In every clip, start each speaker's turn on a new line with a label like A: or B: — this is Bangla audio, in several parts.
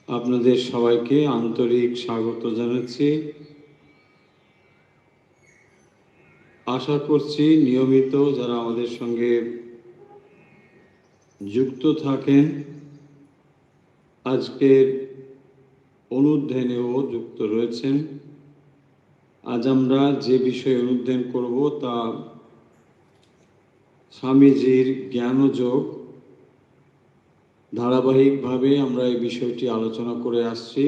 A: আপনাদের সবাইকে আন্তরিক স্বাগত জানাচ্ছি। আশা করছি নিয়মিত যারা আমাদের সঙ্গে যুক্ত থাকেন আজকের অনুধ্যানেও যুক্ত রয়েছেন। আজ আমরা যে বিষয়ে অনুধ্যান করব তা স্বামীজির জ্ঞানযোগ। ধারাবাহিকভাবে আমরা এই বিষয়টি আলোচনা করে আসছি।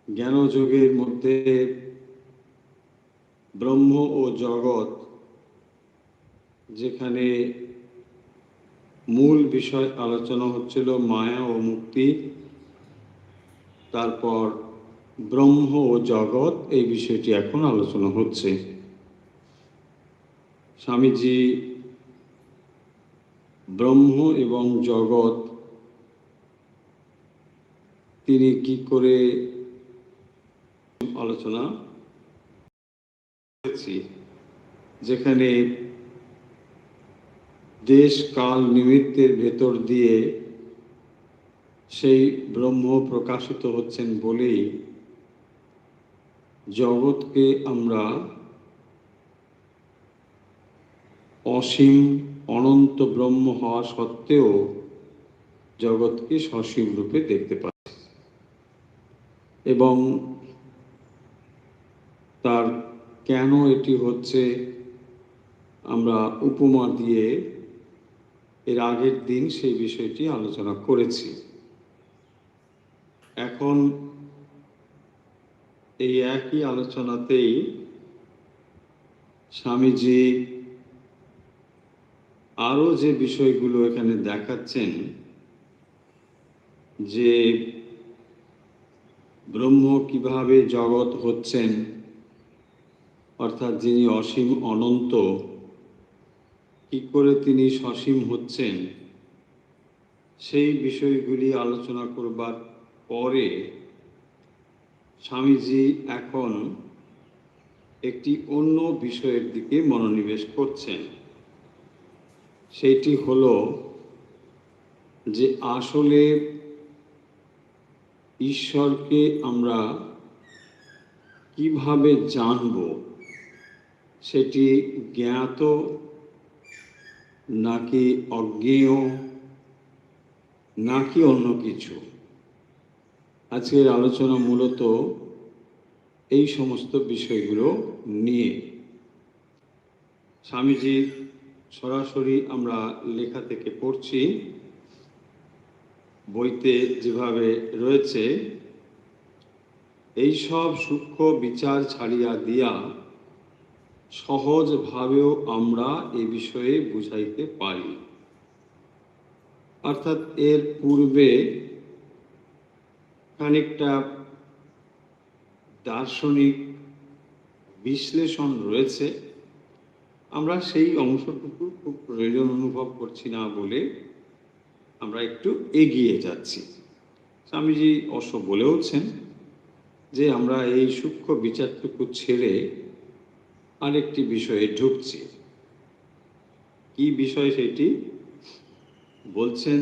A: জ্ঞানযোগের মধ্যে ব্রহ্ম ও জগৎ, যেখানে মূল বিষয় আলোচনা হচ্ছিল মায়া ও মুক্তি, তারপর ব্রহ্ম ও জগৎ, এই বিষয়টি এখন আলোচনা হচ্ছে। স্বামীজি ব্রহ্ম এবং জগৎ তিনি কি করে আলোচনা করেছি, যেখানে দেশ কাল নিমিত্তের ভেতর দিয়ে সেই ব্রহ্ম প্রকাশিত হচ্ছেন বলেই জগৎকে আমরা অসীম অনন্ত ব্রহ্ম হওয়া সত্ত্বেও জগৎকে সসীম রূপে দেখতে পাচ্ছি। এবং তার কেন এটি হচ্ছে আমরা উপমা দিয়ে এর আগের দিন সেই বিষয়টি আলোচনা করেছি। এখন এই একই আলোচনাতেই স্বামীজি আরও যে বিষয়গুলো এখানে দেখাচ্ছেন, যে ব্রহ্ম কিভাবে জগৎ হচ্ছেন, অর্থাৎ যিনি অসীম অনন্ত, কি করে তিনি সসীম হচ্ছেন, সেই বিষয়গুলি আলোচনা করবার পরে স্বামীজি এখন একটি অন্য বিষয়ের দিকে মনোনিবেশ করছেন। সেইটি হলো যে আসলে ঈশ্বরকে আমরা কিভাবে জানব, সেটি জ্ঞাত নাকি অজ্ঞেয় নাকি অন্য কিছু। আজকের আলোচনা মূলত এই সমস্ত বিষয়গুলো নিয়ে। স্বামীজির সরাসরি আমরা লেখা থেকে পড়ছি, বইতে যেভাবে রয়েছে, এই সব সূক্ষ্ম বিচার ছাড়িয়া দিয়া সহজভাবেও আমরা এ বিষয়ে বুঝাইতে পারি। অর্থাৎ এর পূর্বে খানিকটা দার্শনিক বিশ্লেষণ রয়েছে, আমরা সেই অংশটুকু খুব প্রয়োজন অনুভব করছি না বলে আমরা একটু এগিয়ে যাচ্ছি। স্বামীজি অবশ্য বলেওছেন যে আমরা এই সূক্ষ্ম বিচারটুকু ছেড়ে আরেকটি বিষয়ে ঢুকছি। কি বিষয় সেটি? বলছেন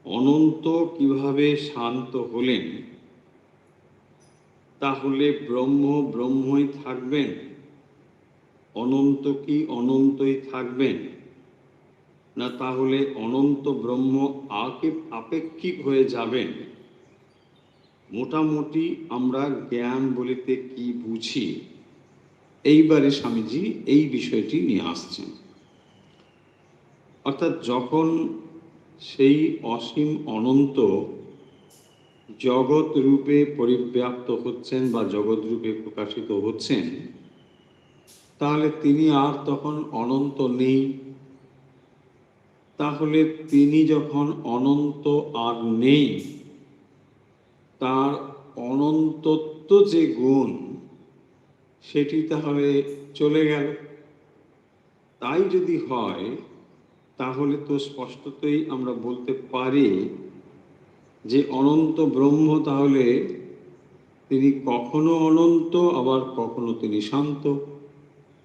A: অনন্ত কিভাবে শান্ত হলেন, তাহলে ব্রহ্ম ব্রহ্মই থাকবেন, অনন্ত কি অনন্তই থাকবেন, না তাহলে অনন্ত ব্রহ্ম আপেক্ষিক হয়ে যাবেন? মোটামুটি আমরা জ্ঞান বলিতে কি বুঝি, এইবারে স্বামীজি এই বিষয়টি নিয়ে আসছেন। অর্থাৎ যখন সেই অসীম অনন্ত জগৎ রূপে পরিব্যাপ্ত হচ্ছেন বা জগৎ রূপে প্রকাশিত হচ্ছেন, তাহলে তিনি আর তখন অনন্ত নেই। তাহলে তিনি যখন অনন্ত আর নেই, তার অনন্তত্ব যে গুণ, সেটি তাহলে চলে গেল। তাই যদি হয়, তাহলে তো স্পষ্টতই আমরা বলতে পারি যে অনন্ত ব্রহ্ম তাহলে তিনি কখনো অনন্ত, আবার কখনো তিনি শান্ত,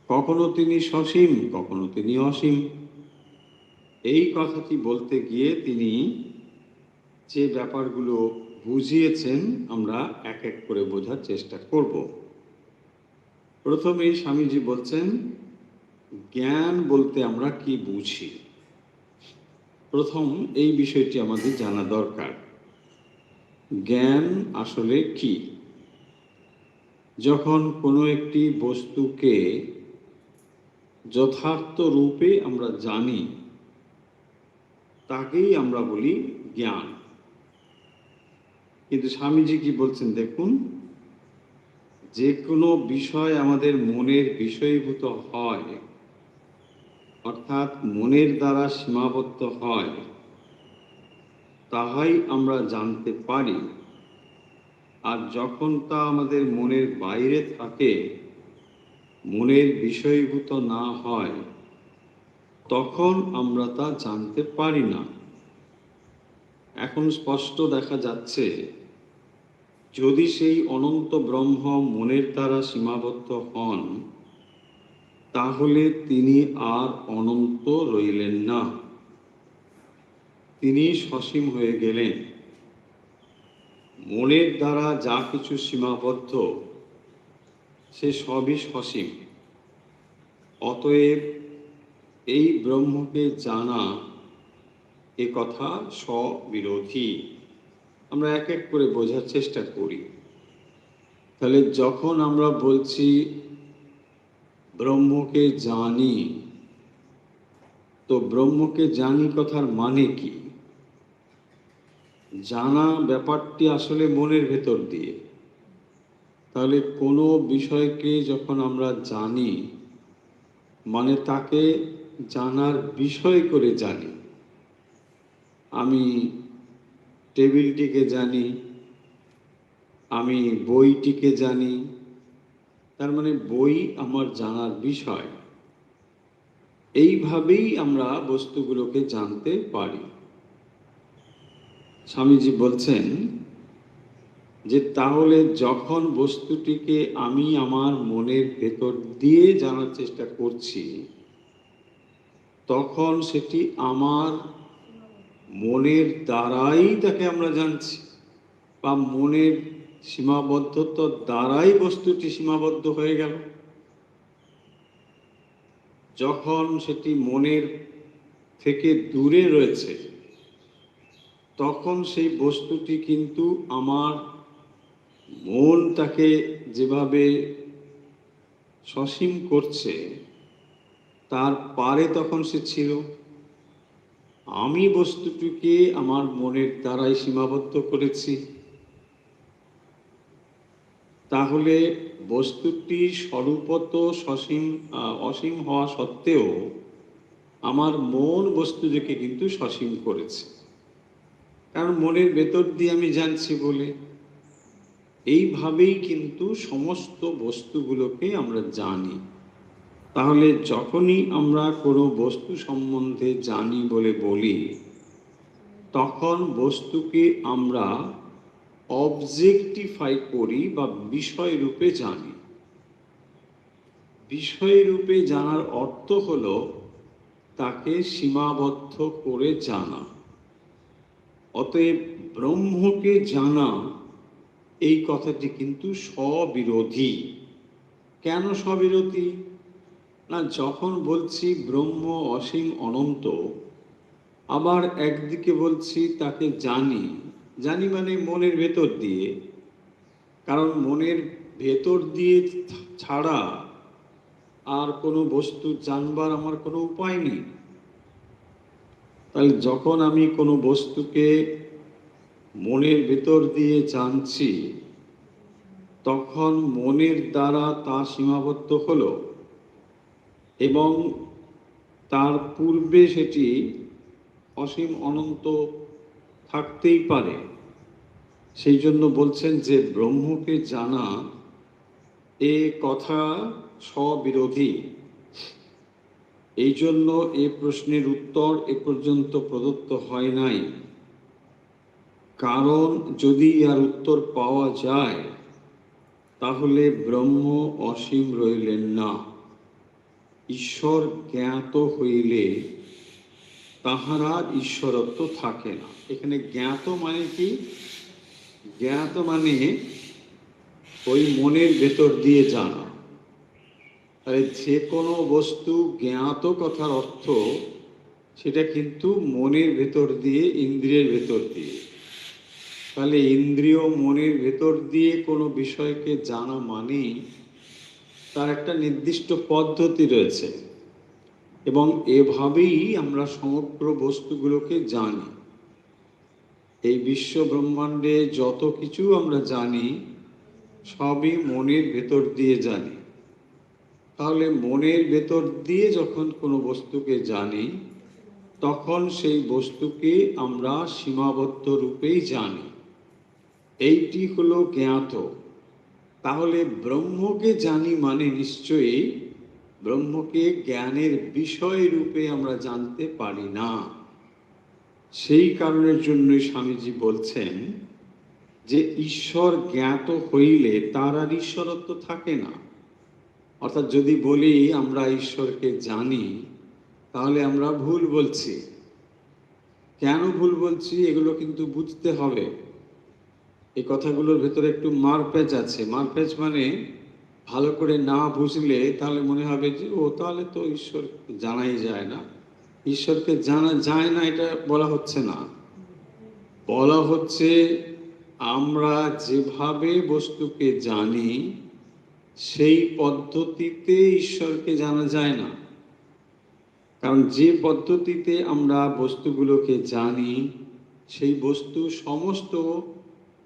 A: কখনো তিনি সসীম, কখনো তিনি অসীম। এই কথাটি বলতে গিয়ে তিনি যে ব্যাপারগুলো বুঝিয়েছেন আমরা এক এক করে বোঝার চেষ্টা করব। প্রথমেই স্বামীজি বলছেন, জ্ঞান বলতে আমরা কি বুঝি। প্রথম এই বিষয়টি আমাদের জানা দরকার। জ্ঞান আসলে কি? যখন কোনো একটি বস্তুকে যথার্থ রূপে আমরা জানি, তাকেই আমরা বলি জ্ঞান। কিন্তু স্বামীজি কি বলছেন দেখুন, যে কোনো বিষয় আমাদের মনের বিষয়ীভূত হয়, অর্থাৎ মনের দ্বারা সীমাবদ্ধ হয়, তাহাই আমরা জানতে পারি। আর যখন তা আমাদের মনের বাইরে থাকে, মনের বিষয়ীভূত না হয়, তখন আমরা তা জানতে পারি না। এখন স্পষ্ট দেখা যাচ্ছে, যদি সেই অনন্ত ব্রহ্ম মনের দ্বারা সীমাবদ্ধ হন, তাহলে তিনি আর অনন্ত রইলেন না, তিনি সসীম হয়ে গেলেন। মনের দ্বারা যা কিছু সীমাবদ্ধ, সে সবই সসীম। অতএব এই ব্রহ্মকে জানা এ কথা স্ববিরোধী। আমরা এক এক করে বোঝার চেষ্টা করি। তাহলে যখন আমরা বলছি ব্রহ্মকে জানি, তো ব্রহ্মকে জানি কথার মানে কি? জানা ব্যাপারটি আসলে মনের ভেতর দিয়ে। তাহলে কোনো বিষয়কে যখন আমরা জানি, মানে তাকে জানার বিষয় করে জানি। আমি টেবিলটিকে জানি, আমি বইটিকে জানি, তার মানে বই আমার জানার বিষয়। এইভাবেই আমরা বস্তুগুলোকে জানতে পারি। স্বামীজি বলছেন যে তাহলে যখন বস্তুটিকে আমি আমার মনের ভেতর দিয়ে জানার চেষ্টা করছি, তখন সেটি আমার মনের দ্বারাই তাকে আমরা জানছি, বা মনের সীমাবদ্ধতার দ্বারাই বস্তুটি সীমাবদ্ধ হয়ে গেল। যখন সেটি মনের থেকে দূরে রয়েছে, তখন সেই বস্তুটি কিন্তু আমার মন তাকে যেভাবে সসীম করছে, তার পারে তখন সে ছিল। আমি বস্তুটিকে আমার মনের দ্বারাই সীমাবদ্ধ করেছি। তাহলে বস্তুটি স্বরূপত সসীম অসীম হওয়া সত্ত্বেও আমার মন বস্তুটিকে কিন্তু সসীম করেছে, কারণ মনের ভেতর দিয়ে আমি জানছি বলে। এইভাবেই কিন্তু সমস্ত বস্তুগুলোকে আমরা জানি। তাহলে যখনই আমরা কোনো বস্তু সম্বন্ধে জানি বলে বলি, তখন বস্তুকে আমরা অবজেক্টিফাই করি বা বিষয় রূপে জানি। বিষয় রূপে জানার অর্থ হলো তাকে সীমাবদ্ধ করে জানা। অতএব ব্রহ্মকে জানা, এই কথাটি কিন্তু স্ববিরোধী। কেন স্ববিরোধী? না, যখন বলছি ব্রহ্ম অসীম অনন্ত, আবার একদিকে বলছি তাকে জানি। জানি মানে মনের ভেতর দিয়ে, কারণ মনের ভেতর দিয়ে ছাড়া আর কোনো বস্তু জানবার আমার কোনো উপায় নেই। তাহলে যখন আমি কোনো বস্তুকে মনের ভেতর দিয়ে জানছি, তখন মনের দ্বারা তা সীমাবদ্ধ হলো, এবং তার পূর্বে সেটি অসীম অনন্ত থাকতেই পারে। সেই জন্য বলছেন যে ব্রহ্মকে জানা এ কথা স্ববিরোধী। এই জন্য এ প্রশ্নের উত্তর এ পর্যন্ত প্রদত্ত হয় নাই। কারণ যদি আর উত্তর পাওয়া যায়, তাহলে ব্রহ্ম অসীম রইলেন না। ঈশ্বর জ্ঞাত হইলে তাহারা ঈশ্বরত্ব থাকে না। এখানে জ্ঞাত মানে কি? জ্ঞাত মানে ওই মনের ভেতর দিয়ে জানা। তাহলে যে কোনো বস্তু জ্ঞাত কথার অর্থ সেটা কিন্তু মনের ভেতর দিয়ে, ইন্দ্রিয়ের ভেতর দিয়ে। তাহলে ইন্দ্রিয় মনের ভেতর দিয়ে কোনো বিষয়কে জানা মানেই তার একটা নির্দিষ্ট পদ্ধতি রয়েছে, এবং এভাবেই আমরা সমগ্র বস্তুগুলোকে জানি। এই বিশ্ব ব্রহ্মাণ্ডে যত কিছু আমরা জানি সবই মনের ভেতর দিয়ে জানি। তাহলে মনের ভেতর দিয়ে যখন কোনো বস্তুকে জানি তখন সেই বস্তুকে আমরা সীমাবদ্ধ রূপেই জানি। এইটি হলো জ্ঞাত। তাহলে ব্রহ্মকে জানি মানে নিশ্চয়ই ব্রহ্মকে জ্ঞানের বিষয় রূপে আমরা জানতে পারি না। সেই কারণের জন্যই স্বামীজি বলছেন যে ঈশ্বর জ্ঞাত হইলে তার আর ঈশ্বরত্ব থাকে না। অর্থাৎ যদি বলি আমরা ঈশ্বরকে জানি, তাহলে আমরা ভুল বলছি। কেন ভুল বলছি এগুলো কিন্তু বুঝতে হবে। এই কথাগুলোর ভেতরে একটু মারপ্যাচ আছে। মারপ্যাচ মানে ভালো করে না বুঝলে তাহলে মনে হবে যে ও তাহলে তো ঈশ্বর জানাই যায় না। ঈশ্বরকে জানা যায় না এটা বলা হচ্ছে না। বলা হচ্ছে আমরা যেভাবে বস্তুকে জানি সেই পদ্ধতিতে ঈশ্বরকে জানা যায় না। কারণ যে পদ্ধতিতে আমরা বস্তুগুলোকে জানি সেই বস্তু সমস্ত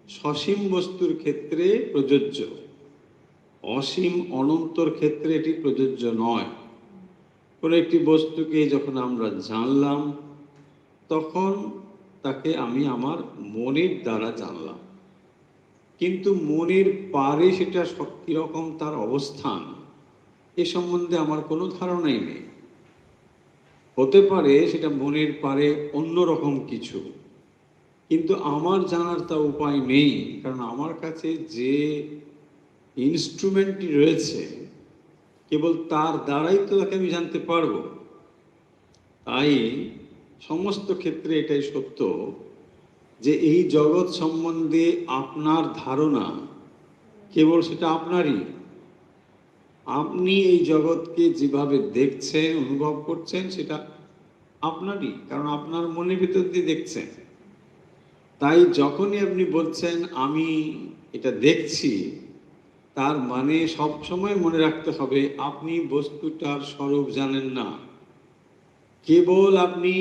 A: সসীম বস্তুর ক্ষেত্রে প্রযোজ্য, অসীম অনন্তর ক্ষেত্রে এটি প্রযোজ্য নয়। কোনো একটি বস্তুকে যখন আমরা জানলাম তখন তাকে আমি আমার মনের দ্বারা জানলাম, কিন্তু মনের পারে সেটা কীরকম তার অবস্থান এ সম্বন্ধে আমার কোনো ধারণাই নেই। হতে পারে সেটা মনের পারে অন্যরকম কিছু, কিন্তু আমার জানার তা উপায় নেই, কারণ আমার কাছে যে ইনস্ট্রুমেন্টটি রয়েছে কেবল তার দ্বারাই তো তাকে আমি জানতে পারবো। তাই সমস্ত ক্ষেত্রে এটাই সত্য যে এই জগৎ সম্বন্ধে আপনার ধারণা কেবল সেটা আপনারই। আপনি এই জগৎকে যেভাবে দেখছেন, অনুভব করছেন সেটা আপনারই, কারণ আপনার মনের ভিতর দিয়ে দেখছেন। তাই যখনই আপনি বলছেন আমি এটা দেখছি, তার মানে সবসময় মনে রাখতে হবে আপনি বস্তুটার স্বরূপ জানেন না। কেবল আপনি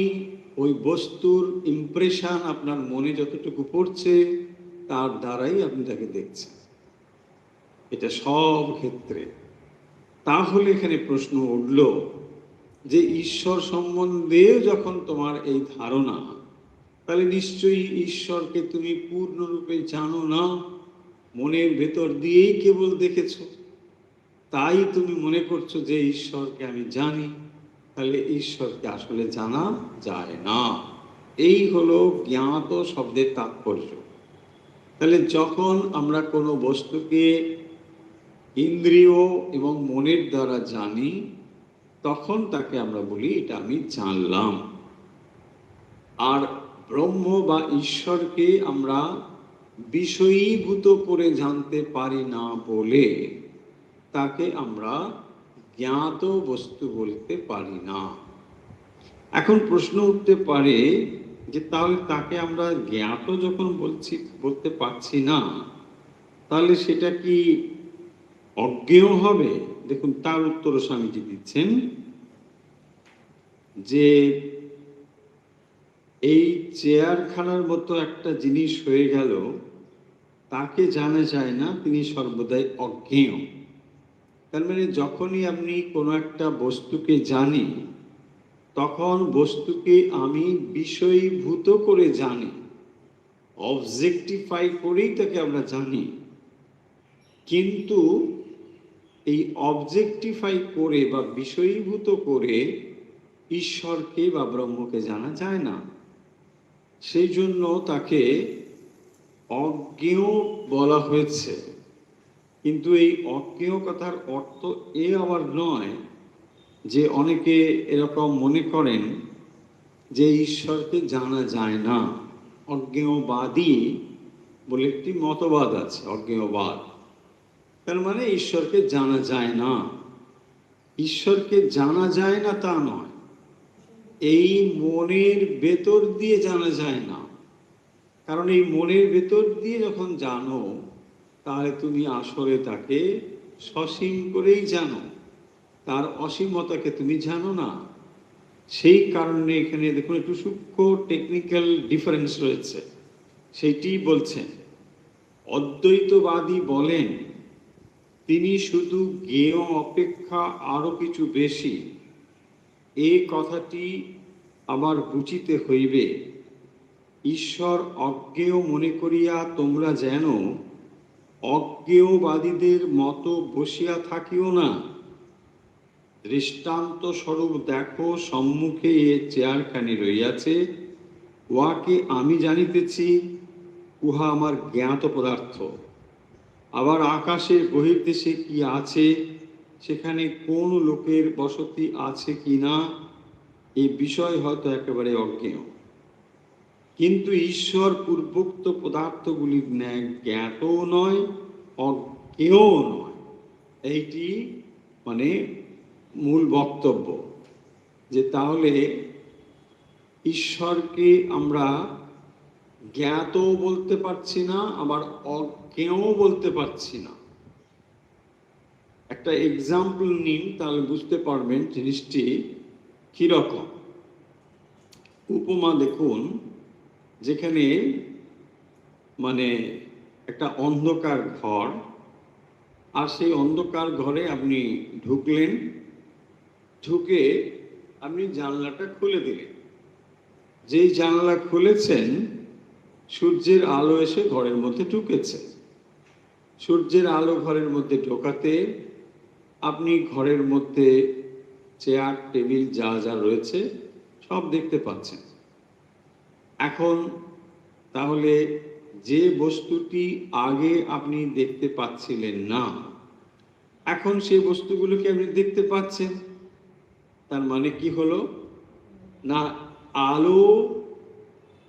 A: ওই বস্তুর ইমপ্রেশন আপনার মনে যতটুকু পড়ছে তার দ্বারাই আপনি তাকে দেখছেন। এটা সব ক্ষেত্রে। তাহলে এখানে প্রশ্ন উঠল যে ঈশ্বর সম্বন্ধেও যখন তোমার এই ধারণা, তাহলে নিশ্চয়ই ঈশ্বরকে তুমি পূর্ণরূপে জানো না, মনের ভেতর দিয়েই কেবল দেখেছ। তাই তুমি মনে করছো যে ঈশ্বরকে আমি জানি। তাহলে ঈশ্বরকে আসলে জানা যায় না। এই হলো জ্ঞাত শব্দের তাৎপর্য। তাহলে যখন আমরা কোনো বস্তুকে ইন্দ্রিয় এবং মনের দ্বারা জানি তখন তাকে আমরা বলি এটা আমি জানলাম। আর ব্রহ্ম বা ঈশ্বরকে আমরা বিষয়ীভূত করে জানতে পারি না বলে তাকে আমরা জ্ঞাত বস্তু বলতে পারি না। এখন প্রশ্ন উঠতে পারে যে তাহলে তাকে আমরা জ্ঞাত যখন বলতে পারছি না, তাহলে সেটা কি অজ্ঞেয় হবে? দেখুন তার উত্তর স্বামীজি দিচ্ছেন যে এই চেয়ারখানার মতো একটা জিনিস হয়ে গেল, তাকে জানা যায় না, তিনি সর্বদাই অজ্ঞেয়। তার মানে যখনই আপনি কোনো একটা বস্তুকে জানি তখন বস্তুকে আমি বিষয়ীভূত করে জানি, অবজেক্টিফাই করেই তাকে আমরা জানি। কিন্তু এই অবজেক্টিফাই করে বা বিষয়ীভূত করে ঈশ্বরকে বা ব্রহ্মকে জানা যায় না। সেই জন্য তাকে অজ্ঞেয় বলা হয়েছে। কিন্তু এই অজ্ঞেয় কথার অর্থ এ আবার নয় যে অনেকে এরকম মনে করেন যে ঈশ্বরকে জানা যায় না। অজ্ঞেয়বাদী বলে একটি মতবাদ আছে, অজ্ঞেয়বাদ। তার মানে ঈশ্বরকে জানা যায় না। ঈশ্বরকে জানা যায় না তা নয়, এই মনের ভেতর দিয়ে জানা যায় না। কারণ এই মনের ভেতর দিয়ে যখন জানো, তাহলে তুমি আসলে তাকে সসীম করেই জানো, তার অসীমতাকে তুমি জানো না। সেই কারণে এখানে দেখুন একটু সূক্ষ্ম টেকনিক্যাল ডিফারেন্স রয়েছে। সেইটি বলছেন, অদ্বৈতবাদী বলেন তিনি শুধু জ্ঞেয় অপেক্ষা আরো কিছু বেশি। এই কথাটি আবার বুঝিতে হইবে, ঈশ্বর অজ্ঞেয় মনে করিয়া তোমরা যেন অজ্ঞেয়বাদীদের মতো বসিয়া থাকিও না। দৃষ্টান্ত স্বরূপ দেখো, সম্মুখে এ চেয়ারখানি রইয়াছে, উহাকে আমি জানিতেছি, উহা আমার জ্ঞাত পদার্থ। আবার আকাশের বহির্দেশে কি আছে, সেখানে কোন লোকের বসতি আছে কি না, এই বিষয় হয়তো একেবারে অজ্ঞেয়। কিন্তু ঈশ্বর পূর্বোক্ত পদার্থগুলির ন্যায় জ্ঞাতও নয়, অজ্ঞেয়ও নয়। এইটি মানে মূল বক্তব্য, যে তাহলে ঈশ্বরকে আমরা জ্ঞাতও বলতে পারছি না, আবার অজ্ঞেয়ও বলতে পারছি না। একটা এক্সাম্পল নিন, তাহলে বুঝতে পারবেন জিনিসটি কিরকম। উপমা দেখুন, যেখানে মানে একটা অন্ধকার ঘর, আর সেই অন্ধকার ঘরে আপনি ঢুকলেন, ঢুকে আপনি জানলাটা খুলে দিলেন। যেই জানলা খুলেছেন, সূর্যের আলো এসে ঘরের মধ্যে ঢুকেছে। সূর্যের আলো ঘরের মধ্যে ঢোকাতে আপনি ঘরের মধ্যে চেয়ার টেবিল যা যা রয়েছে সব দেখতে পাচ্ছেন। এখন তাহলে যে বস্তুটি আগে আপনি দেখতে পাচ্ছিলেন না, এখন সেই বস্তুগুলোকে আপনি দেখতে পাচ্ছেন। তার মানে কি হলো না, আলো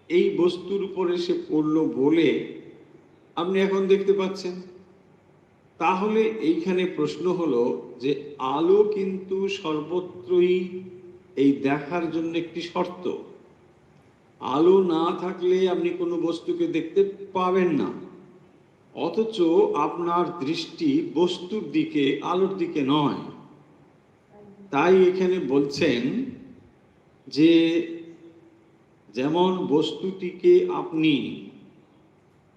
A: এই বস্তুর উপর এসে পড়লো বলে আপনি এখন দেখতে পাচ্ছেন। তাহলে এইখানে প্রশ্ন হলো যে আলো কিন্তু সর্বত্রই এই দেখার জন্য একটি শর্ত। আলো না থাকলে আপনি কোনো বস্তুকে দেখতে পাবেন না, অথচ আপনার দৃষ্টি বস্তুর দিকে, আলোর দিকে নয়। তাই এখানে বলছেন যে যেমন বস্তুটিকে আপনি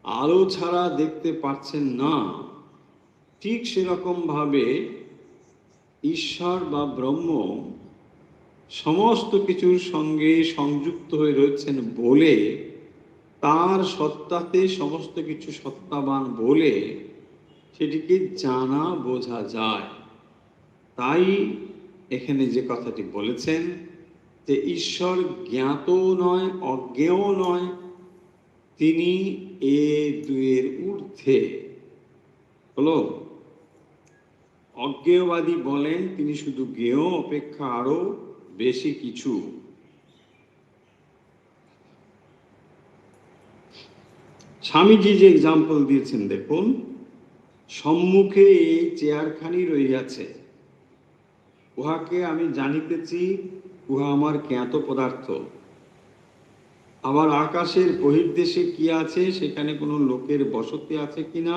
A: আলো ছাড়া দেখতে পাচ্ছেন না, ঠিক সেরকম ভাবে ঈশ্বর বা ব্রহ্ম সমস্ত কিছুর সঙ্গে সংযুক্ত হয়ে রয়েছেন বলে, তার সত্তাতে সমস্ত কিছু সত্তাবান বলে সেটিকে জানা বোঝা যায়। তাই এখানে যে কথাটি বলেছেন যে ঈশ্বর জ্ঞাত নয়, অজ্ঞেয় নয়, তিনি এ দুয়ের ঊর্ধ্বে। হলো, অজ্ঞেয়বাদী বলেন তিনি শুধু জ্ঞেয় অপেক্ষা আরো বেশি কিছু। স্বামীজি যে এক্সাম্পল দিয়েছেন দেখুন, সম্মুখে এই চেয়ারখানি রইয়াছে, উহাকে আমি জানিতেছি, উহা আমার জ্ঞাত পদার্থ। আবার আকাশের বহির্দেশে কি আছে, সেখানে কোনো লোকের বসতি আছে কিনা,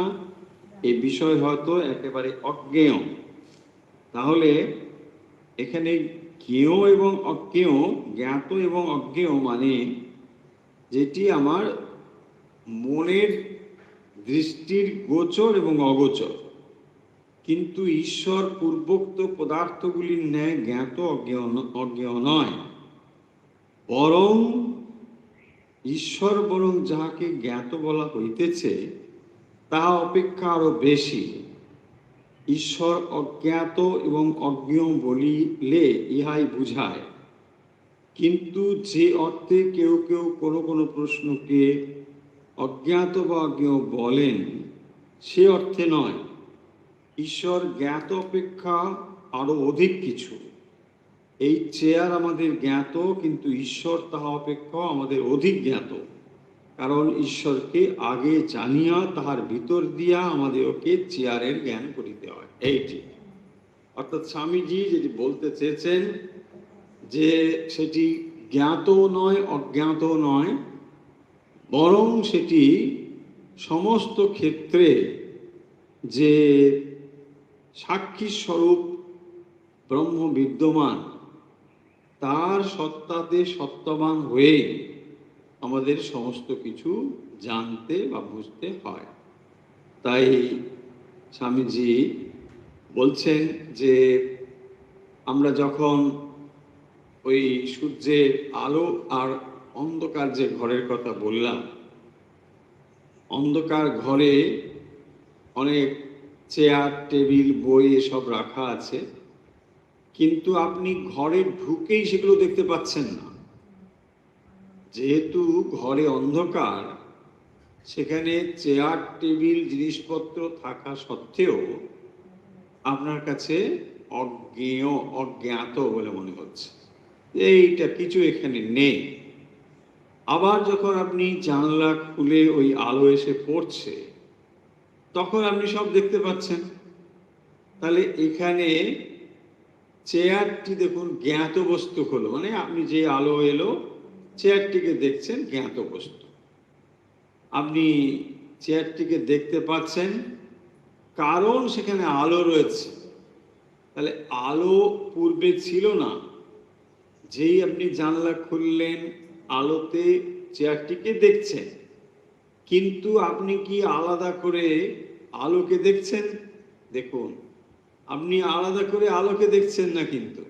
A: এ বিষয় হয়তো একেবারে অজ্ঞেয়। তাহলে এখানে জ্ঞেয় এবং অজ্ঞেয়, জ্ঞাত এবং অজ্ঞেয় মানে যেটি আমার মনের দৃষ্টির গোচর এবং অগোচর। কিন্তু ঈশ্বর পূর্বোক্ত পদার্থগুলির ন্যায় জ্ঞাত অজ্ঞেয় নয়, বরং ঈশ্বর যাহাকে জ্ঞাত বলা হইতেছে তাহা অপেক্ষা আরো বেশি। ঈশ্বর অজ্ঞাত এবং অজ্ঞেয় বলিলে ইহাই বুঝায়। কিন্তু যে অর্থে কেউ কেউ কোনো কোনো প্রশ্নকে অজ্ঞাত বা অজ্ঞেয় বলেন, সে অর্থে নয়। ঈশ্বর জ্ঞাত অপেক্ষা আরো অধিক কিছু। এই চেয়ার আমাদের জ্ঞাত, কিন্তু ঈশ্বর তাহা অপেক্ষা আমাদের অধিক জ্ঞাত, কারণ ঈশ্বরকে আগে জানিয়া তাহার ভিতর দিয়া আমাদেরকে চেয়ারের জ্ঞান করিতে হয়। এইটি অর্থাৎ স্বামীজি যেটি বলতে চেয়েছেন যে সেটি জ্ঞাত নয়, অজ্ঞাত নয়, বরং সেটি সমস্ত ক্ষেত্রে যে সাক্ষী স্বরূপ ব্রহ্ম বিদ্যমান, তার সত্তাতে সত্যবান হয়ে আমাদের সমস্ত কিছু জানতে বা বুঝতে হয়। তাই স্বামীজি বলছেন যে আমরা যখন ওই সূর্যের আলো আর অন্ধকার যে ঘরের কথা বললাম, অন্ধকার ঘরে অনেক চেয়ার, টেবিল, বই এসব রাখা আছে, কিন্তু আপনি ঘরে ঢুকেই সেগুলো দেখতে পাচ্ছেন না। যেহেতু ঘরে অন্ধকার, সেখানে চেয়ার, টেবিল, জিনিসপত্র থাকা সত্ত্বেও আপনার কাছে অজ্ঞেয়, অজ্ঞাত বলে মনে হচ্ছে, এইটা কিছু এখানে নেই। আবার যখন আপনি জানলা খুলে ওই আলো এসে পড়ছে, তখন আপনি সব দেখতে পাচ্ছেন। তাহলে এখানে চেয়ারটি দেখুন জ্ঞাত বস্তু হলো, মানে আপনি যে আলো এলো চেয়ারটিকে দেখছেন জ্ঞাত বস্তু। আপনি চেয়ারটিকে দেখতে পাচ্ছেন কারণ সেখানে আলো রয়েছে। তাহলে আলো পূর্বে ছিল না, যেই আপনি জানলা খুললেন আলোতে চেয়ারটিকে দেখছেন, কিন্তু আপনি কি আলাদা করে আলোকে দেখছেন? দেখুন, আপনি আলাদা করে আলোকে দেখছেন না, কিন্তু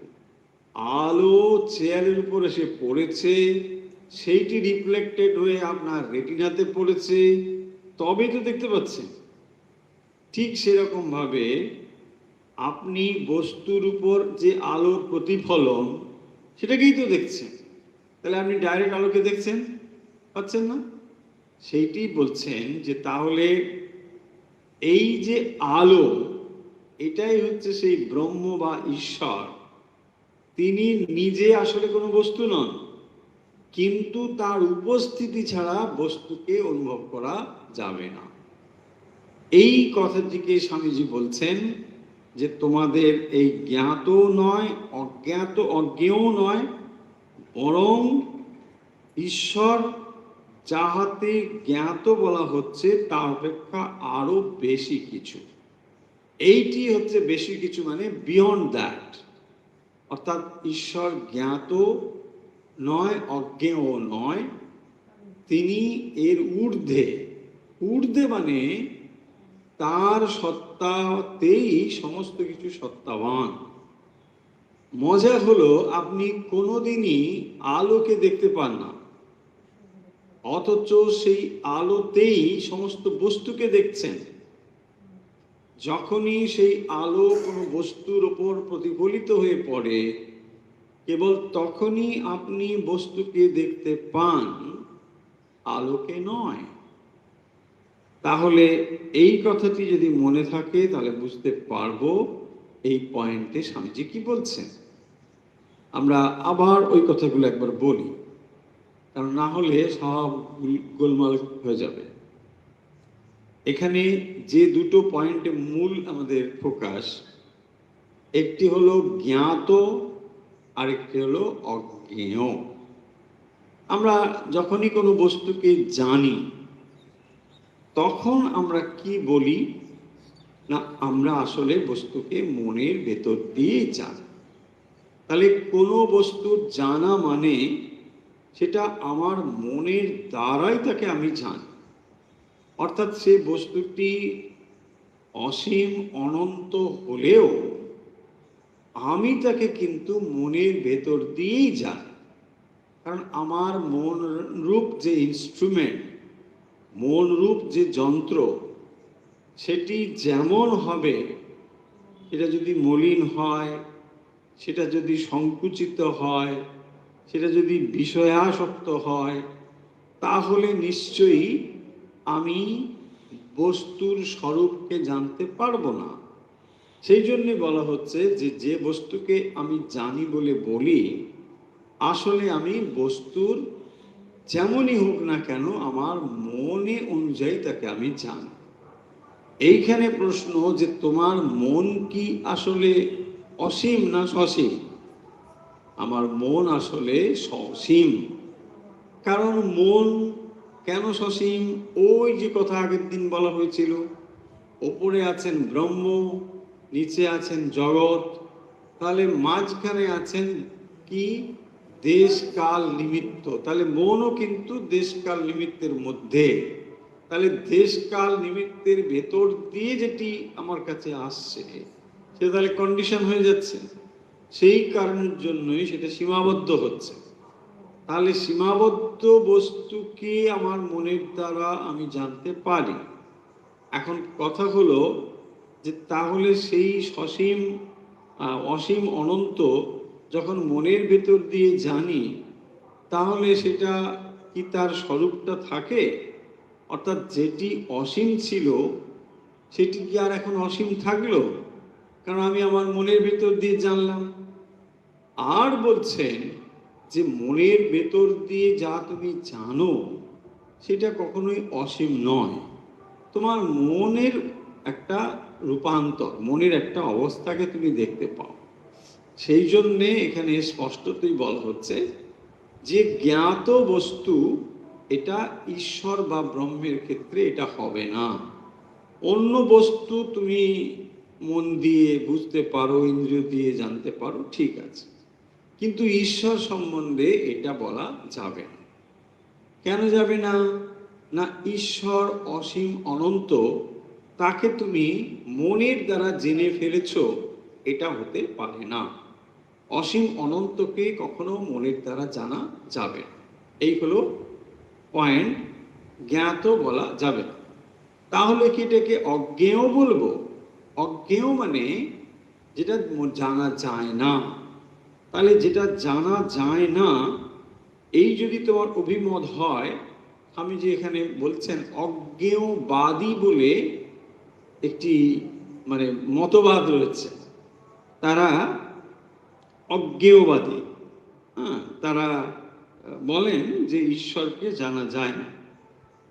A: আলো চেয়ারের উপর এসে পড়েছে, সেইটি রিফ্লেক্টেড হয়ে আপনার রেটিনাতে পড়েছে, তবেই তো দেখতে পাচ্ছেন। ঠিক সেরকম ভাবে আপনি বস্তুর উপর যে আলোর প্রতিফলন, সেটাকেই তো দেখছেন। তাহলে আপনি ডাইরেক্ট আলোকে দেখছেন পাচ্ছেন না। সেইটি বলছেন যে তাহলে এই যে আলো, এটাই হচ্ছে সেই ব্রহ্ম বা ঈশ্বর। তিনি নিজে আসলে কোনো বস্তু নন, কিন্তু তার উপস্থিতি ছাড়া বস্তুকে অনুভব করা যাবে না। এই কথাটিকে স্বামীজি বলছেন যে তোমাদের এই জ্ঞাত নয়, অজ্ঞাত, অজ্ঞেয় নয়, বরং ঈশ্বর যাহাতে জ্ঞাত বলা হচ্ছে তার অপেক্ষা আরো বেশি কিছু। এইটি হচ্ছে বেশি কিছু, মানে বিয়ন্ড দ্যাট। অর্থাৎ ঈশ্বর জ্ঞাত নয়, অজ্ঞেয় নয়, তিনি এর ঊর্ধ্বে। ঊর্ধ্বে মানে তার সত্তাতেই সমস্ত কিছু সত্তাবান। মজা হলো আপনি কোনোদিনই আলোকে দেখতে পান না, অথচ সেই আলোতেই সমস্ত বস্তুকে দেখছেন। যখনই সেই আলো কোনো বস্তুর ওপর প্রতিফলিত হয়ে পড়ে, কেবল তখনই আপনি বস্তুকে দেখতে পান, আলোকে নয়। তাহলে এই কথাটি যদি মনে থাকে তাহলে বুঝতে পারবো এই পয়েন্টে স্বামীজি কি বলছেন। আমরা আবার ওই কথাগুলো একবার বলি, কারণ না হলে সব গোলমাল হয়ে যাবে। এখানে যে দুটো পয়েন্টে মূল আমাদের ফোকাস, একটি হলো জ্ঞাত, আরেকটি হলো অজ্ঞেয়। আমরা যখনই কোনো বস্তুকে জানি, তখন আমরা কি বলি না, আমরা আসলে বস্তুকে মনের ভেতর দিয়ে জানি। তাহলে কোনো বস্তু জানা মানে সেটা আমার মনের দ্বারাই তাকে আমি জানি। অর্থাৎ সে বস্তুটি অসীম অনন্ত হলেও আমি তাকে কিন্তু মনের ভেতর দিয়েই জানি। কারণ আমার মন রূপ যে ইনস্ট্রুমেন্ট, মন রূপ যে যন্ত্র, সেটি যেমন হবে, সেটা যদি মলিন হয়, সেটা যদি সংকুচিত হয়, সেটা যদি বিষয়াসক্ত হয়, তাহলে নিশ্চয়ই আমি বস্তুর স্বরূপকে জানতে পারবো না। সেই জন্যে বলা হচ্ছে যে যে বস্তুকে আমি জানি বলে বলি, আসলে আমি বস্তুর যেমনই হোক না কেন আমার মনে অনুযায়ী তাকে আমি জানি। এইখানে প্রশ্ন যে তোমার মন কি আসলে অসীম না সসীম? আমার মন আসলে সসীম। কারণ মন কেন সসীম? ওই যে কথা আগের দিন বলা হয়েছিল, ওপরে আছেন ব্রহ্ম, নিচে আছেন জগৎ, তাহলে মাঝখানে আছেন কি? দেশ কাল নিমিত্ত। তাহলে মনও কিন্তু দেশ কাল নিমিত্তের মধ্যে। তাহলে দেশ কাল নিমিত্তের ভেতর দিয়ে যেটি আমার কাছে আসছে, সে তাহলে কন্ডিশন হয়ে যাচ্ছে। সেই কারণের জন্যই সেটা সীমাবদ্ধ হচ্ছে। তাহলে সীমাবদ্ধ বস্তুকে আমার মনের দ্বারা আমি জানতে পারি। এখন কথা হলো যে তাহলে সেই সসীম অসীম অনন্ত যখন মনের ভেতর দিয়ে জানি, তাহলে সেটা কি তার স্বরূপটা থাকে? অর্থাৎ যেটি অসীম ছিল সেটি কি আর এখন অসীম থাকলো? কারণ আমি আমার মনের ভেতর দিয়ে জানলাম। আর বলছেন যে মনের ভেতর দিয়ে যা তুমি জানো সেটা কখনোই অসীম নয়। তোমার মনের একটা রূপান্তর, মনের একটা অবস্থাকে তুমি দেখতে পাও। সেই জন্যে এখানে স্পষ্টতই বলা হচ্ছে যে জ্ঞাত বস্তু এটা ঈশ্বর বা ব্রহ্মের ক্ষেত্রে এটা হবে না। অন্য বস্তু তুমি মন দিয়ে বুঝতে পারো, ইন্দ্রিয় দিয়ে জানতে পারো, ঠিক আছে, কিন্তু ঈশ্বর সম্বন্ধে এটা বলা যাবে না। কেন যাবে না? না, ঈশ্বর অসীম অনন্ত, তাকে তুমি মনের দ্বারা জেনে ফেলেছ, এটা হতে পারে না। অসীম অনন্তকে কখনো মনের দ্বারা জানা যাবে না। এই হলো পয়েন্ট, জ্ঞাত বলা যাবে না। তাহলে কি এটাকে অজ্ঞেয় বলবো? অজ্ঞেয় মানে যেটা জানা যায় না। তাহলে যেটা জানা যায় না, এই যদি তোমার অভিমত হয়, আমি যে এখানে বলছেন অজ্ঞেয়বাদী বলে একটি মানে মতবাদ রয়েছে, তারা অজ্ঞেয়বাদী। হ্যাঁ, তারা বলেন যে ঈশ্বরকে জানা যায় না।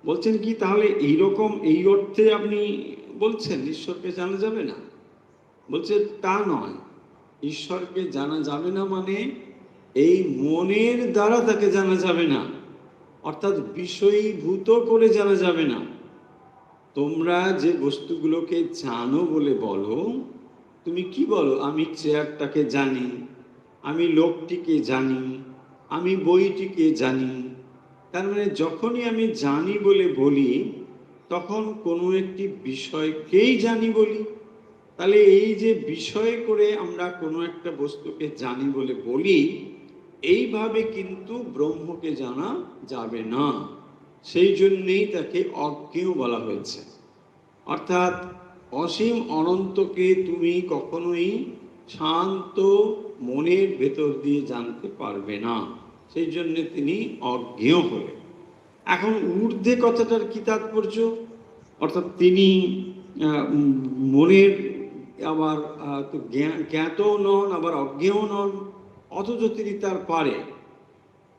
A: বলছেন কি তাহলে এইরকম এই অর্থে আপনি বলছেন ঈশ্বরকে জানা যাবে না? বলছে তা নয়, ঈশ্বরকে জানা যাবে না মানে এই মনের দ্বারা তাকে জানা যাবে না, অর্থাৎ বিষয়ীভূত করে জানা যাবে না। তোমরা যে বস্তুগুলোকে জানো বলে বলো, তুমি কি বলো? আমি চেয়ারটাকে জানি, আমি লোকটিকে জানি, আমি বইটিকে জানি। তার মানে যখনই আমি জানি বলে বলি, তখন কোনো একটি বিষয়কেই জানি বলি। তাহলে এই যে বিষয় করে আমরা কোনো একটা বস্তুকে জানি বলে বলি, এইভাবে কিন্তু ব্রহ্মকে জানা যাবে না। সেই জন্যেই তাকে অজ্ঞেয় বলা হয়েছে। অর্থাৎ অসীম অনন্তকে তুমি কখনোই শান্ত মনের ভেতর দিয়ে জানতে পারবে না। সেই জন্য তিনি অজ্ঞেয় হলেন। এখন ঊর্ধ্বে কথাটার কি তাৎপর্য? অর্থাৎ তিনি মনের আবার তো জ্ঞাত নন, আবার অজ্ঞেয় নন, অথচ তিনি তার পারে।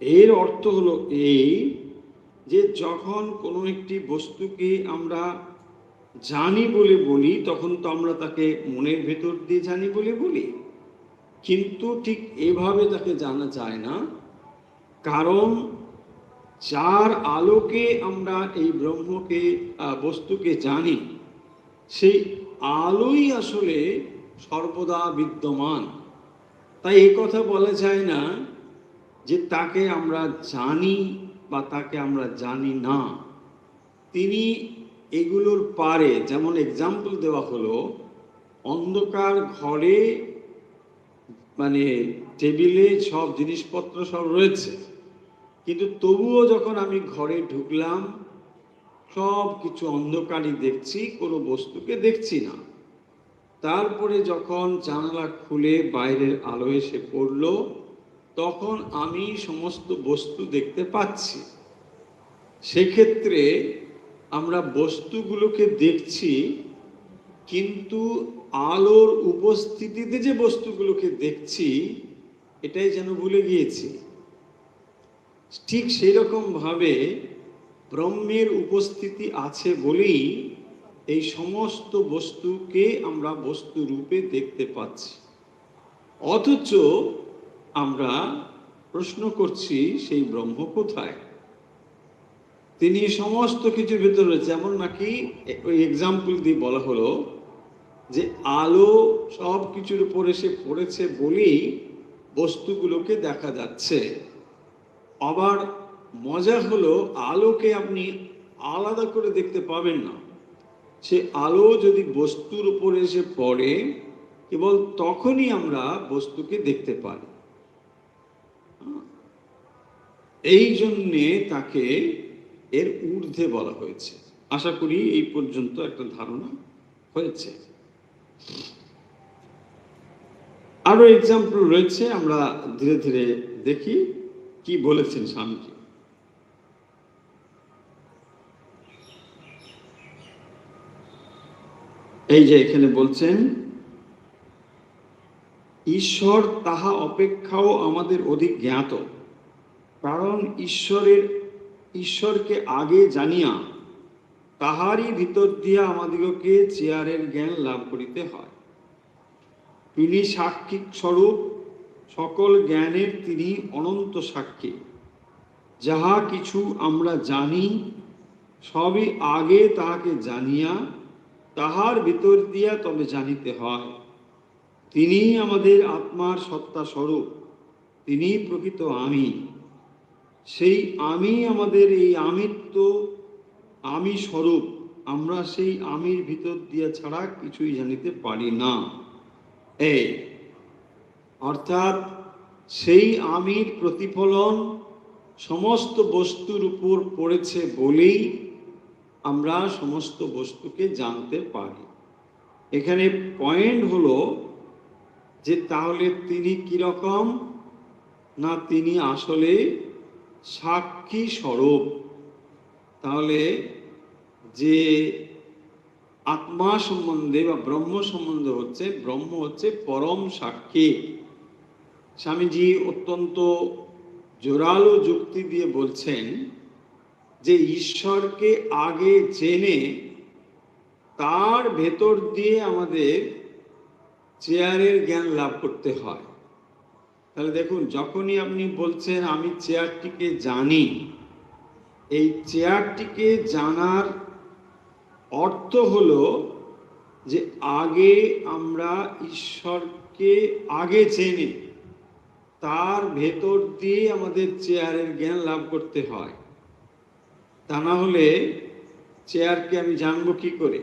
A: এর অর্থ হলো এই যে যখন কোনো একটি বস্তুকে আমরা জানি বলে বলি, তখন তো আমরা তাকে মনের ভেতর দিয়ে জানি বলে বলি, কিন্তু ঠিক এভাবে তাকে জানা যায় না। কারণ যার আলোকে আমরা এই ব্রহ্মকে বস্তুকে জানি, সেই আলোই আসলে সর্বদা বিদ্যমান। তাই এই কথা বলা যায় না যে তাকে আমরা জানি বা তাকে আমরা জানি না। তিনি এগুলোর পারে। যেমন এক্সাম্পল দেওয়া হলো, অন্ধকার ঘরে মানে টেবিলে সব জিনিসপত্র সব রয়েছে, কিন্তু তবুও যখন আমি ঘরে ঢুকলাম, সব কিছু অন্ধকারই দেখছি, কোনো বস্তুকে দেখছি না। তারপরে যখন জানালা খুলে বাইরের আলো এসে পড়ল, তখন আমি সমস্ত বস্তু দেখতে পাচ্ছি। সেক্ষেত্রে আমরা বস্তুগুলোকে দেখছি, কিন্তু আলোর উপস্থিতিতে যে বস্তুগুলোকে দেখছি এটাই যেন ভুলে গিয়েছি। ঠিক সেই রকম ভাবে ব্রহ্মের উপস্থিতি আছে বলেই এই সমস্ত বস্তুকে আমরা বস্তু রূপে দেখতে পাচ্ছি। অথচ আমরা প্রশ্ন করছি সেই ব্রহ্ম কোথায়? তিনি সমস্ত কিছুর ভিতরে, যেমন নাকি ওই এক্সাম্পল দিয়ে বলা হলো যে আলো সব কিছুর উপর এসে পড়েছে বলেই বস্তুগুলোকে দেখা যাচ্ছে। আবার মজা হলো আলোকে আপনি আলাদা করে দেখতে পাবেন না। সে আলো যদি বস্তুর উপর এসে পড়ে কেবল তখনই আমরা বস্তুকে দেখতে পারি। এই জন্যে তাকে এর ঊর্ধ্বে বলা হয়েছে। আশা করি এই পর্যন্ত একটা ধারণা হয়েছে। আরো এক্সাম্পল রয়েছে, আমরা ধীরে ধীরে দেখি কি বলেছেন স্বামীজি। এই যে এখানে বলছেন, ঈশ্বর তাহা অপেক্ষাও আমাদের অধিক জ্ঞাত, কারণ ঈশ্বরকে আগে জানিয়া তাহারই ভিতর দিয়া আমাদিগকে চেয়ারের জ্ঞান লাভ করিতে হয়। তিনি সাক্ষী স্বরূপ, সকল জ্ঞানের তিনি অনন্ত সাক্ষী। যাহা কিছু আমরা জানি সবই আগে তাহাকে জানিয়া তাহার ভিতর দিয়া তবে জানিতে হয়। তিনি আমাদের আত্মার সত্তা স্বরূপ, তিনি প্রকৃত আমি। সেই আমি আমাদের এই আমিত্ব, আমি স্বরূপ, আমরা সেই আমির ভিতর দিয়া ছাড়া কিছুই জানিতে পারি না। এই অর্থাৎ সেই আমির প্রতিফলন সমস্ত বস্তুর উপর পড়েছে বলেই আমরা সমস্ত বস্তুকে জানতে পারি। এখানে পয়েন্ট হলো যে তাহলে তিনি কিরকম না, তিনি আসলে সাক্ষী স্বরূপ। তাহলে যে আত্মা সম্বন্ধে বা ব্রহ্ম সম্বন্ধে হচ্ছে, ব্রহ্ম হচ্ছে পরম সাক্ষী। স্বামীজি অত্যন্ত জোরালো যুক্তি দিয়ে বলছেন যে ঈশ্বরকে আগে জেনে তার ভেতর দিয়ে আমাদের চেয়ারের জ্ঞান লাভ করতে হয়। তাহলে দেখুন, যখনই আপনি বলছেন আমি চেয়ারটিকে জানি, এই চেয়ারটিকে জানার অর্থ হলো যে আগে আমরা ঈশ্বরকে আগে জেনে তার ভেতর দিয়ে আমাদের চেয়ারের জ্ঞান লাভ করতে হয়। তা না হলে চেয়ারকে আমি জানবো কি করে?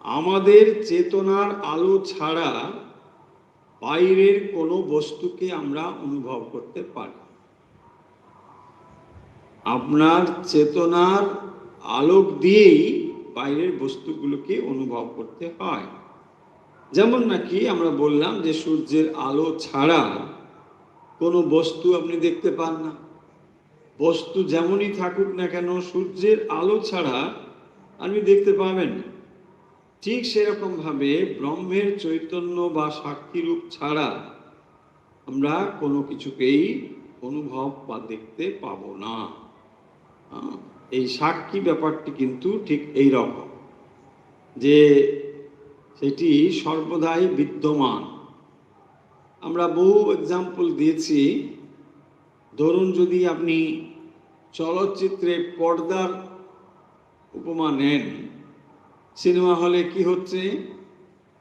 A: আমাদের চেতনার আলো ছাড়া বাইরের কোনো বস্তুকে আমরা অনুভব করতে পারি। আপনার চেতনার আলোক দিয়েই বাইরের বস্তুগুলোকে অনুভব করতে হয়। যেমন নাকি আমরা বললাম যে সূর্যের আলো ছাড়া কোনো বস্তু আপনি দেখতে পান না। বস্তু যেমনই থাকুক না কেন, সূর্যের আলো ছাড়া আপনি দেখতে পাবেন না। ঠিক সেরকম ভাবে ব্রহ্মের চৈতন্য বা সাক্ষীরূপ ছাড়া আমরা কোনো কিছুকেই অনুভব বা দেখতে পাবো না। এই সাক্ষী ব্যাপারটি কিন্তু ঠিক এই রকম যে সেটি সর্বদাই বিদ্যমান। আমরা বহু এক্সাম্পল দিয়েছি। ধরুন, যদি আপনি চলচ্চিত্রে পর্দার উপমা নেন, সিনেমা হলে কি হচ্ছে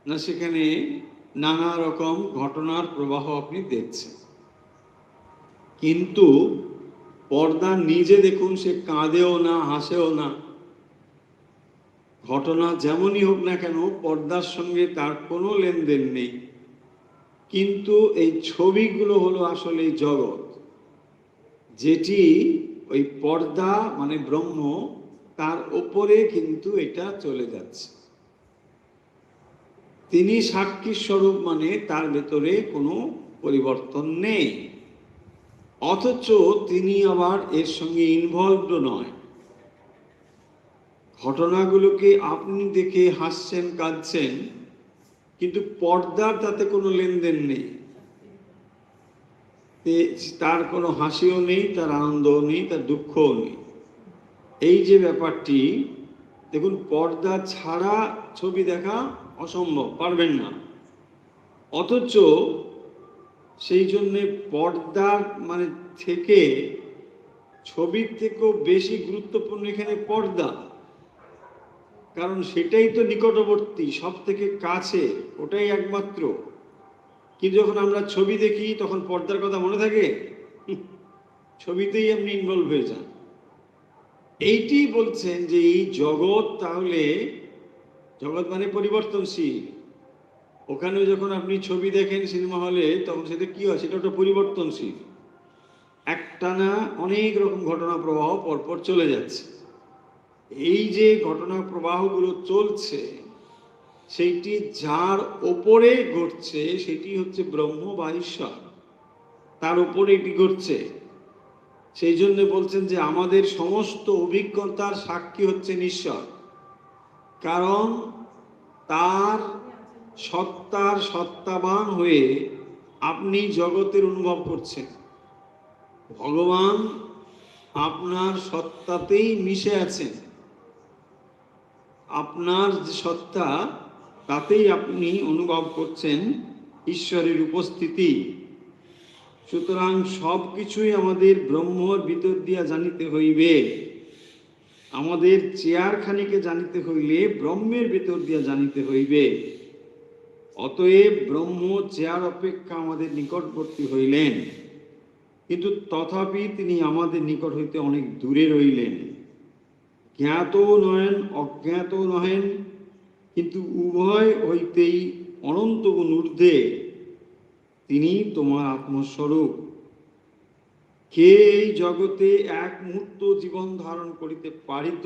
A: না, সেখানে নানা রকম ঘটনার প্রবাহ আপনি দেখছেন। কিন্তু পর্দা নিজে দেখুন, সে কাঁদেও না, হাসেও না। ঘটনা যেমনই হোক না কেন, পর্দার সঙ্গে তার কোনো লেনদেন নেই। কিন্তু এই ছবিগুলো হলো আসলে জগৎ, যেটি ওই পর্দা মানে ব্রহ্ম, তার ওপরে কিন্তু এটা চলে যাচ্ছে। তিনি সাক্ষী স্বরূপ মানে তার ভেতরে কোনো পরিবর্তন নেই, অথচ তিনি আবার এর সঙ্গে ইনভলভড নয়। ঘটনাগুলোকে আপনি দেখে হাসছেন, কাঁদছেন, কিন্তু পর্দার তাতে কোনো লেনদেন নেই। তার কোনো হাসিও নেই, তার আনন্দও নেই, তার দুঃখও নেই। এই যে ব্যাপারটি, দেখুন, পর্দা ছাড়া ছবি দেখা অসম্ভব, পারবেন না। অথচ সেই জন্যে পর্দার মানে থেকে, ছবির থেকেও বেশি গুরুত্বপূর্ণ এখানে পর্দা। কারণ সেটাই তো নিকটবর্তী, সব থেকে কাছে, ওটাই একমাত্র। কিন্তু যখন আমরা ছবি দেখি তখন পর্দার কথা মনে থাকে? ছবিতেই আপনি ইনভলভ হয়ে যান। এইটি বলছেন যে এই জগৎ, তাহলে জগৎ মানে পরিবর্তনশীল। ওখানে যখন আপনি ছবি দেখেন সিনেমা হলে, তখন সেটা কি হয়? সেটা ওটা পরিবর্তনশীল। একটানা অনেক রকম ঘটনা প্রবাহ পরপর চলে যাচ্ছে। এই যে ঘটনা প্রবাহগুলো চলছে, সেইটি যার ওপরে ঘটছে সেটি হচ্ছে ব্রহ্ম বা ঈশ্বর, তার উপরে এটি ঘটছে। সেই জন্য বলছেন যে আমাদের সমস্ত অভিজ্ঞতার সাক্ষী হচ্ছেন ঈশ্বর। কারণ তার সত্তার সত্তাবান হয়ে আপনি জগতের অনুভব করছেন। ভগবান আপনার সত্তাতেই মিশে আছেন। আপনার যে সত্তা, তাতেই আপনি অনুভব করছেন ঈশ্বরের উপস্থিতি। সুতরাং সব কিছুই আমাদের ব্রহ্মর ভিতর দিয়া জানিতে হইবে। আমাদের চেয়ারখানিকে জানিতে হইলে ব্রহ্মের ভিতর দিয়া জানিতে হইবে। অতএব ব্রহ্ম চেয়ার অপেক্ষা আমাদের নিকটবর্তী হইলেন, কিন্তু তথাপি তিনি আমাদের নিকট হইতে অনেক দূরে রইলেন। জ্ঞাত নহেন, অজ্ঞাত নহেন, কিন্তু উভয় হইতেই অনন্ত গুণ ঊর্ধ্বে তিনি তোমার আত্মস্বরূপ। কে এই জগতে এক মুহূর্ত জীবন ধারণ করিতে পারিত?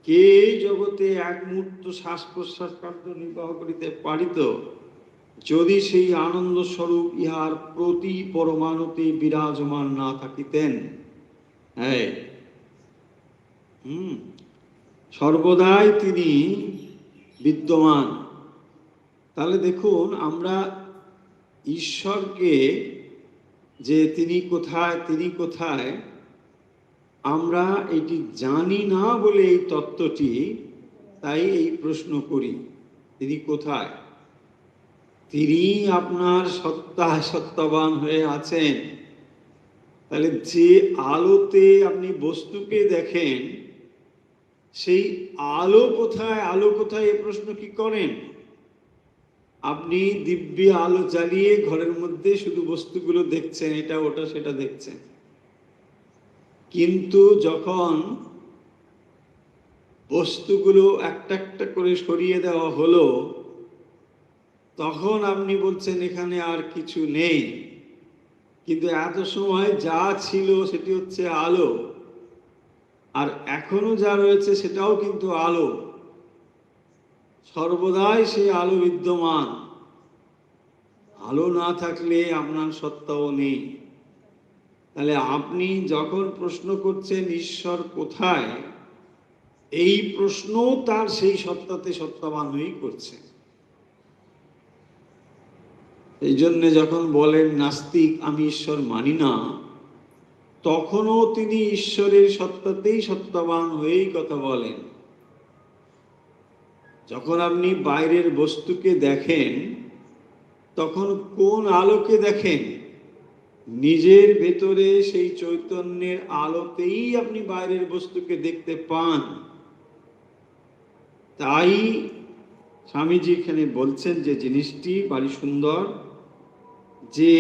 A: কে এই জগতে এক মুহূর্ত শ্বাস প্রশ্বাস কার্য নির্বাহ করিতে পারিত, যদি সেই আনন্দ স্বরূপ ইহার প্রতি পরমাণুতে বিরাজমান না থাকিতেন? হ্যাঁ, সর্বদাই তিনি বিদ্যমান। তাহলে দেখুন, আমরা ঈশ্বরকে যে তিনি কোথায়, তিনি কোথায়, আমরা এটি জানি না বলে এই তত্ত্বটি, তাই এই প্রশ্ন করি, তিনি কোথায়? তিনি আপনার সত্তা সত্তাবান হয়ে আছেন। তাহলে যে আলোতে আপনি বস্তুকে দেখেন, সেই আলো কোথায়, আলো কোথায়, এই প্রশ্ন কি করেন? আপনি দিব্য আলো জ্বালিয়ে ঘরের মধ্যে শুধু বস্তুগুলো দেখছেন, এটা ওটা সেটা দেখছেন। কিন্তু যখন বস্তুগুলো একটা একটা করে সরিয়ে দেওয়া হলো, তখন আপনি বলছেন এখানে আর কিছু নেই। কিন্তু এত সময় যা ছিল সেটি হচ্ছে আলো, আর এখনো যা রয়েছে সেটাও কিন্তু আলো। সর্বদাই সেই আলো বিদ্যমান। আলো না থাকলে আপনার সত্তাও নেই। তাহলে আপনি যখন প্রশ্ন করছেন ঈশ্বর কোথায়, এই প্রশ্ন তার সেই সত্তাতে সত্তাবান হয়েই করছে। এই জন্য যখন বলেন নাস্তিক আমি ঈশ্বর মানি না, তখনও তিনি ঈশ্বরের সত্তাতেই সত্তাবান হয়েই কথা বলেন। যখন আপনি বাইরের বস্তুকে দেখেন, তখন কোন আলোকে দেখেন? নিজের ভেতরে সেই চৈতন্যের আলোতেই আপনি বাইরের বস্তুকে দেখতে পান। তাই স্বামীজি এখানে বলছেন যে জিনিসটি ভারী সুন্দর, যে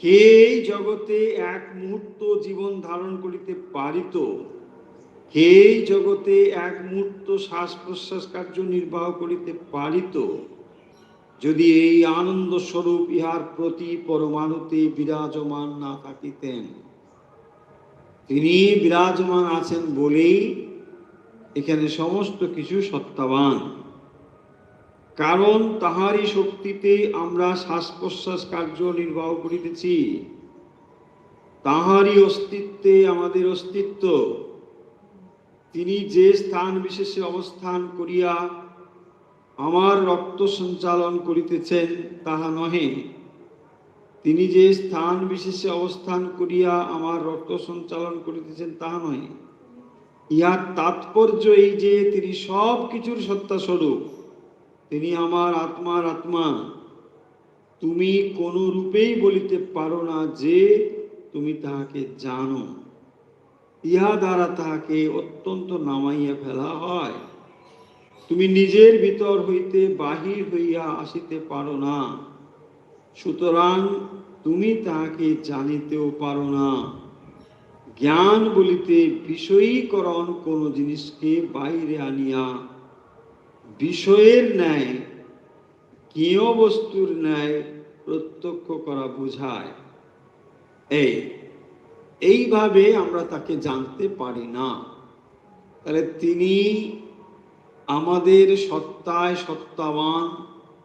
A: কে জগতে এক মুহূর্ত জীবন ধারণ করিতে পারিত, কে জগতে এক মুহূর্ত শ্বাস প্রশ্বাস কার্য নির্বাহ করিতে পারিত, যদি এই আনন্দ স্বরূপ ইহার প্রতি পরমাণুতে বিরাজমান না থাকিতেন। তিনি বিরাজমান আছেন বলেই এখানে সমস্ত কিছু সত্তাবান। কারণ তাহারই শক্তিতে আমরা শ্বাস প্রশ্বাস কার্য নির্বাহ করিতেছি, তাহারই অস্তিত্বে আমাদের অস্তিত্ব। তিনি যে স্থান বিশেষে অবস্থান করিয়া আমার রক্ত সঞ্চালন করিতেছেন তাহা নহে। তিনি যে স্থান বিশেষে অবস্থান করিয়া আমার রক্ত সঞ্চালন করিতেছেন তাহা নহে। ইহার তাৎপর্য এই যে তিনি সব কিছুর সত্তা স্বরূপ, তিনি আমার আত্মার আত্মা। তুমি কোন রূপেই বলিতে পারো না যে তুমি তাহাকে জানো, ইহা দ্বারা তাহাকে অত্যন্ত নামাইয়া ফেলা হয়। তুমি নিজের ভিতর হইতে বাহির হইয়া আসিতে পারো না, সুতরাং তুমি তাহাকে জানিতেও পারো না। জ্ঞান বলিতে বিষয়ীকরণ কোন জিনিসকে বাইরে আনিয়া বিষয়ের ন্যায় জ্ঞেয় বস্তুর ন্যায় প্রত্যক্ষ করা বোঝায়। এইভাবে আমরা তাকে জানতে পারি না। তাহলে তিনি আমাদের সত্তায় সত্তাবান,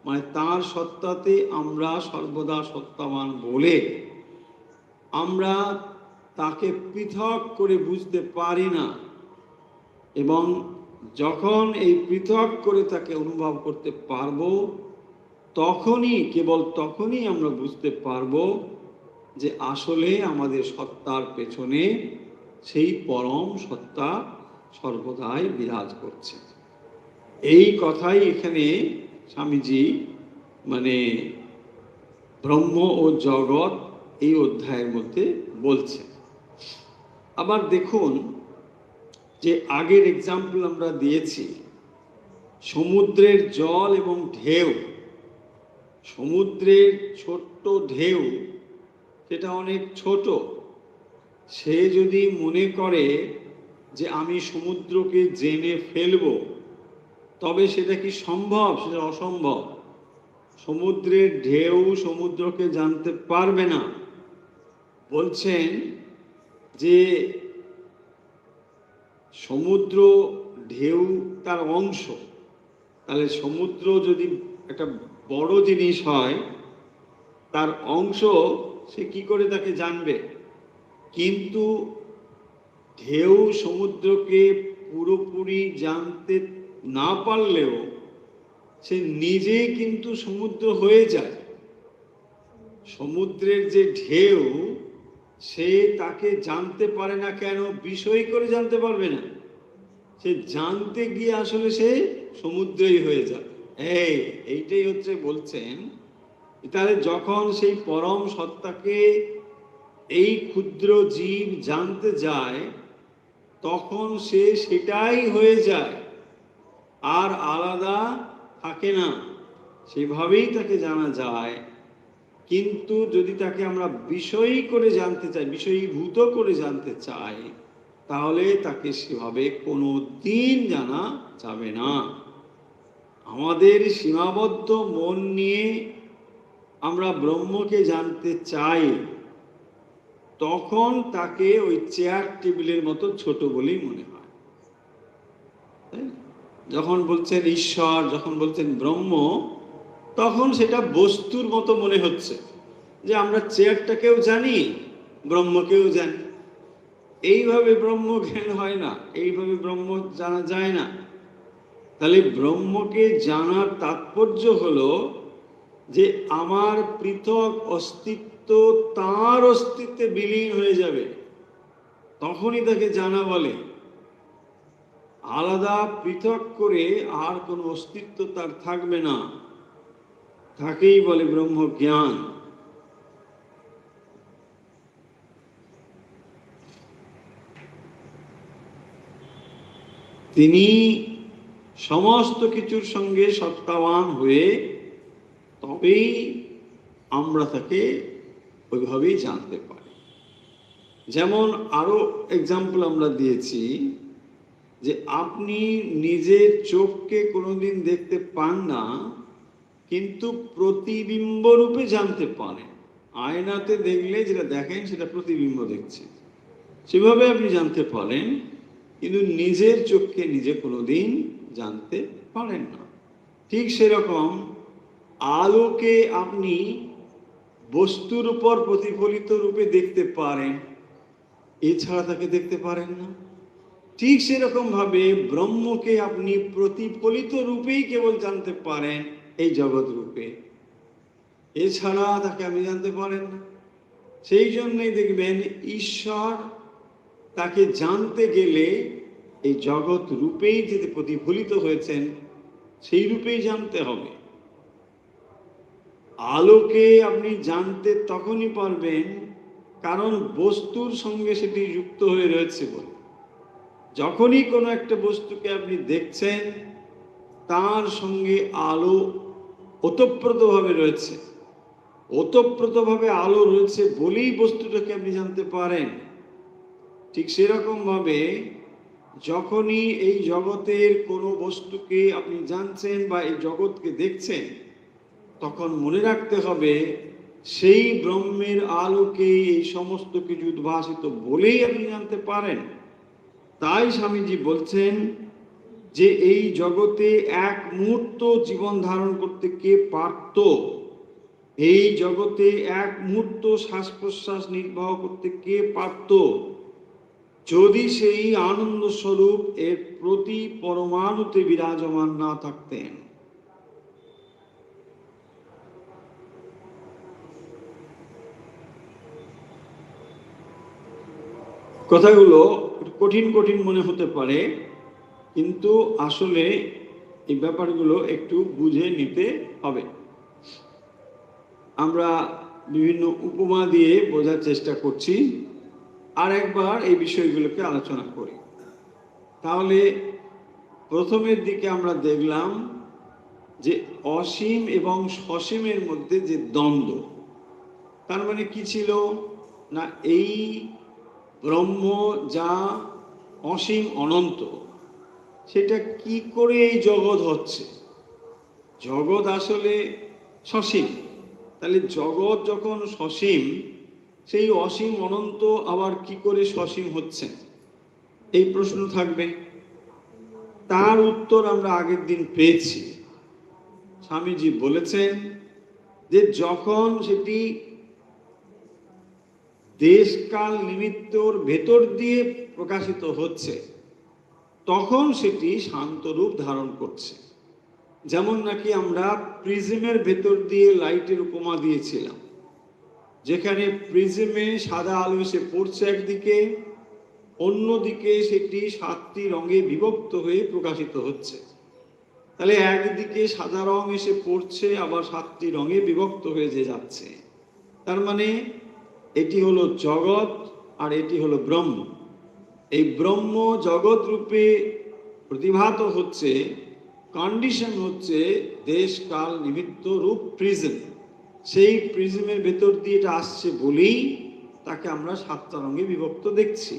A: মানে তার সত্তাতে আমরা সর্বদা সত্তাবান বলে আমরা তাকে পৃথক করে বুঝতে পারি না। এবং যখন এই পৃথক করে তাকে অনুভব করতে পারবো, তখনই, কেবল তখনই আমরা বুঝতে পারবো যে আসলে আমাদের সত্তার পেছনে সেই পরম সত্তা সর্বদাই বিরাজ করছে। এই কথাই এখানে স্বামীজি মানে ব্রহ্ম ও জগৎ এই অধ্যায়ের মধ্যে বলছে। আবার দেখুন যে আগের এক্সাম্পল আমরা দিয়েছি, সমুদ্রের জল এবং ঢেউ। সমুদ্রের ছোট্ট ঢেউ, সেটা অনেক ছোট, সে যদি মনে করে যে আমি সমুদ্রকে জেনে ফেলব, তবে সেটা কি সম্ভব? সেটা অসম্ভব। সমুদ্রের ঢেউ সমুদ্রকে জানতে পারবে না। বলছেন যে সমুদ্র ঢেউ তার অংশ। তাহলে সমুদ্র যদি একটা বড় জিনিস হয়, তার অংশ, সে কি করে তাকে জানবে? কিন্তু ঢেউ সমুদ্রকে পুরোপুরি জানতে না পারলেও সে নিজে কিন্তু সমুদ্র হয়ে যায়। সমুদ্রের যে ঢেউ, সে তাকে জানতে পারে না কেন? বিষয় করে জানতে পারবে না। সে জানতে গিয়ে আসলে সে সমুদ্রই হয়ে যায়। এইটাই হচ্ছে বলছেন। তাহলে যখন সেই পরম সত্তাকে এই ক্ষুদ্র জীব জানতে যায়, তখন সে সেটাই হয়ে যায়, আর আলাদা থাকে না। সেভাবেই তাকে জানা যায়। কিন্তু যদি তাকে আমরা বিষয়ী করে জানতে চাই, বিষয়ীভূত করে জানতে চাই, তাহলে তাকে সেভাবে কোনো দিন জানা যাবে না। আমাদের সীমাবদ্ধ মন নিয়ে আমরা ব্রহ্মকে জানতে চাই, তখন তাকে ওই চেয়ার টেবিলের মতো ছোট বলেই মনে হয়। যখন বলছেন ঈশ্বর, যখন বলছেন ব্রহ্ম, তখন সেটা বস্তুর মতো মনে হচ্ছে, যে আমরা চেয়ারটাকেও জানি, ব্রহ্মকেও জানি। এইভাবে ব্রহ্ম জ্ঞান হয় না, এইভাবে ব্রহ্ম জানা যায় না। তাহলে ব্রহ্মকে জানার তাৎপর্য হলো যে আমার পৃথক অস্তিত্ব তার অস্তিত্বে বিলীন হয়ে যাবে, তখনই তাকে জানা বলে। আলাদা পৃথক করে আর কোনো অস্তিত্ব তার থাকবে না, তাকেই বলে ব্রহ্ম জ্ঞান। তিনি সমস্ত কিছুর সঙ্গে সত্তাবান হয়ে তবেই আমরা তাকে ওইভাবেই জানতে পারি। যেমন আরো এক্সাম্পল আমরা দিয়েছি যে আপনি নিজের চোখকে কোনোদিন দেখতে পান না, কিন্তু প্রতিবিম্ব রূপে জানতে পারেন। আয়নাতে দেখলে যেটা দেখেন সেটা প্রতিবিম্ব দেখছেন, সেভাবে আপনি জানতে পারেন, কিন্তু নিজের চোখকে নিজে কোনোদিন জানতে পারেন না। ঠিক সেরকম আলোকে আপনি বস্তুর উপর প্রতিফলিত রূপে দেখতে পারেন, এছাড়া তাকে দেখতে পারেন না। ঠিক সেরকম ভাবে ব্রহ্মকে আপনি প্রতিফলিত রূপেই কেবল জানতে পারেন, এই জগৎ রূপে, এছাড়া তাকে আপনি জানতে পারেন না। সেই জন্যই দেখবেন ঈশ্বর তাকে জানতে গেলে এই জগৎ রূপেই যদি প্রতিফলিত হয়েছেন সেই রূপেই জানতে হবে। আলোকে আপনি জানতে তখনই পারবেন কারণ বস্তুর সঙ্গে সেটি যুক্ত হয়ে রয়েছে বলে। যখনই কোনো একটা বস্তুকে আপনি দেখছেন তার সঙ্গে আলো ওতপ্রোতভাবে রয়েছে, ওতপ্রোতভাবে আলো রয়েছে বলেই বস্তুটাকে আপনি জানতে পারেন। ঠিক সেরকম ভাবে যখনই এই জগতের কোনো বস্তুকে আপনি জানছেন বা এই জগৎকে দেখছেন, তখন মনে রাখতে হবে সেই ব্রহ্মের আলোকে এই সমস্ত কিছু উদ্ভাসিত বলেই আপনি জানতে পারেন। তাই স্বামীজি বলছেন যে এই জগতে এক মুহূর্ত জীবন ধারণ করতে কে পারত, এই জগতে এক মুহূর্ত শ্বাস প্রশ্বাস নির্বাহ করতে কে পারত, যদি সেই আনন্দ স্বরূপ এর প্রতি পরমাণুতে বিরাজমান না থাকতেন। কথাগুলো কঠিন কঠিন মনে হতে পারে, কিন্তু আসলে এই ব্যাপারগুলো একটু বুঝে নিতে হবে। আমরা বিভিন্ন উপমা দিয়ে বোঝার চেষ্টা করছি, আর একবার এই বিষয়গুলোকে আলোচনা করি। তাহলে প্রথমের দিকে আমরা দেখলাম যে অসীম এবং সসীমের মধ্যে যে দ্বন্দ্ব, তার মানে কি ছিল না, এই ব্রহ্ম যা অসীম অনন্ত, সেটা কি করে এই জগৎ হচ্ছে? জগৎ আসলে সসীম, তাহলে জগৎ যখন সসীম, সেই অসীম অনন্ত আবার কি করে সসীম হচ্ছে, এই প্রশ্ন থাকবে। তার উত্তর আমরা আগের দিন পেয়েছি। স্বামীজি বলেছেন যে যখন সেটি দেশকাল নিমিত্তর ভেতর দিয়ে প্রকাশিত হচ্ছে, তখন সেটি শান্ত রূপ ধারণ করছে। যেমন নাকি আমরা প্রিজমের ভেতর দিয়ে লাইটের উপমা দিয়েছিলাম, যেখানে প্রিজমে সাদা আলো এসে পড়ছে একদিকে, অন্যদিকে সেটি 7টি রঙে বিভক্ত হয়ে প্রকাশিত হচ্ছে। তাহলে একদিকে সাদা রং এসে পড়ছে, আবার 7টি রঙে বিভক্ত হয়ে যাচ্ছে। তার মানে এটি হলো জগৎ আর এটি হলো ব্রহ্ম। এই ব্রহ্ম জগৎ রূপে প্রতিভাত হচ্ছে, কন্ডিশন হচ্ছে দেশ কাল নিমিত্ত রূপ প্রিজম। সেই প্রিজমের ভেতর দিয়ে এটা আসছে বলেই তাকে আমরা 7টা রঙে বিভক্ত দেখছি।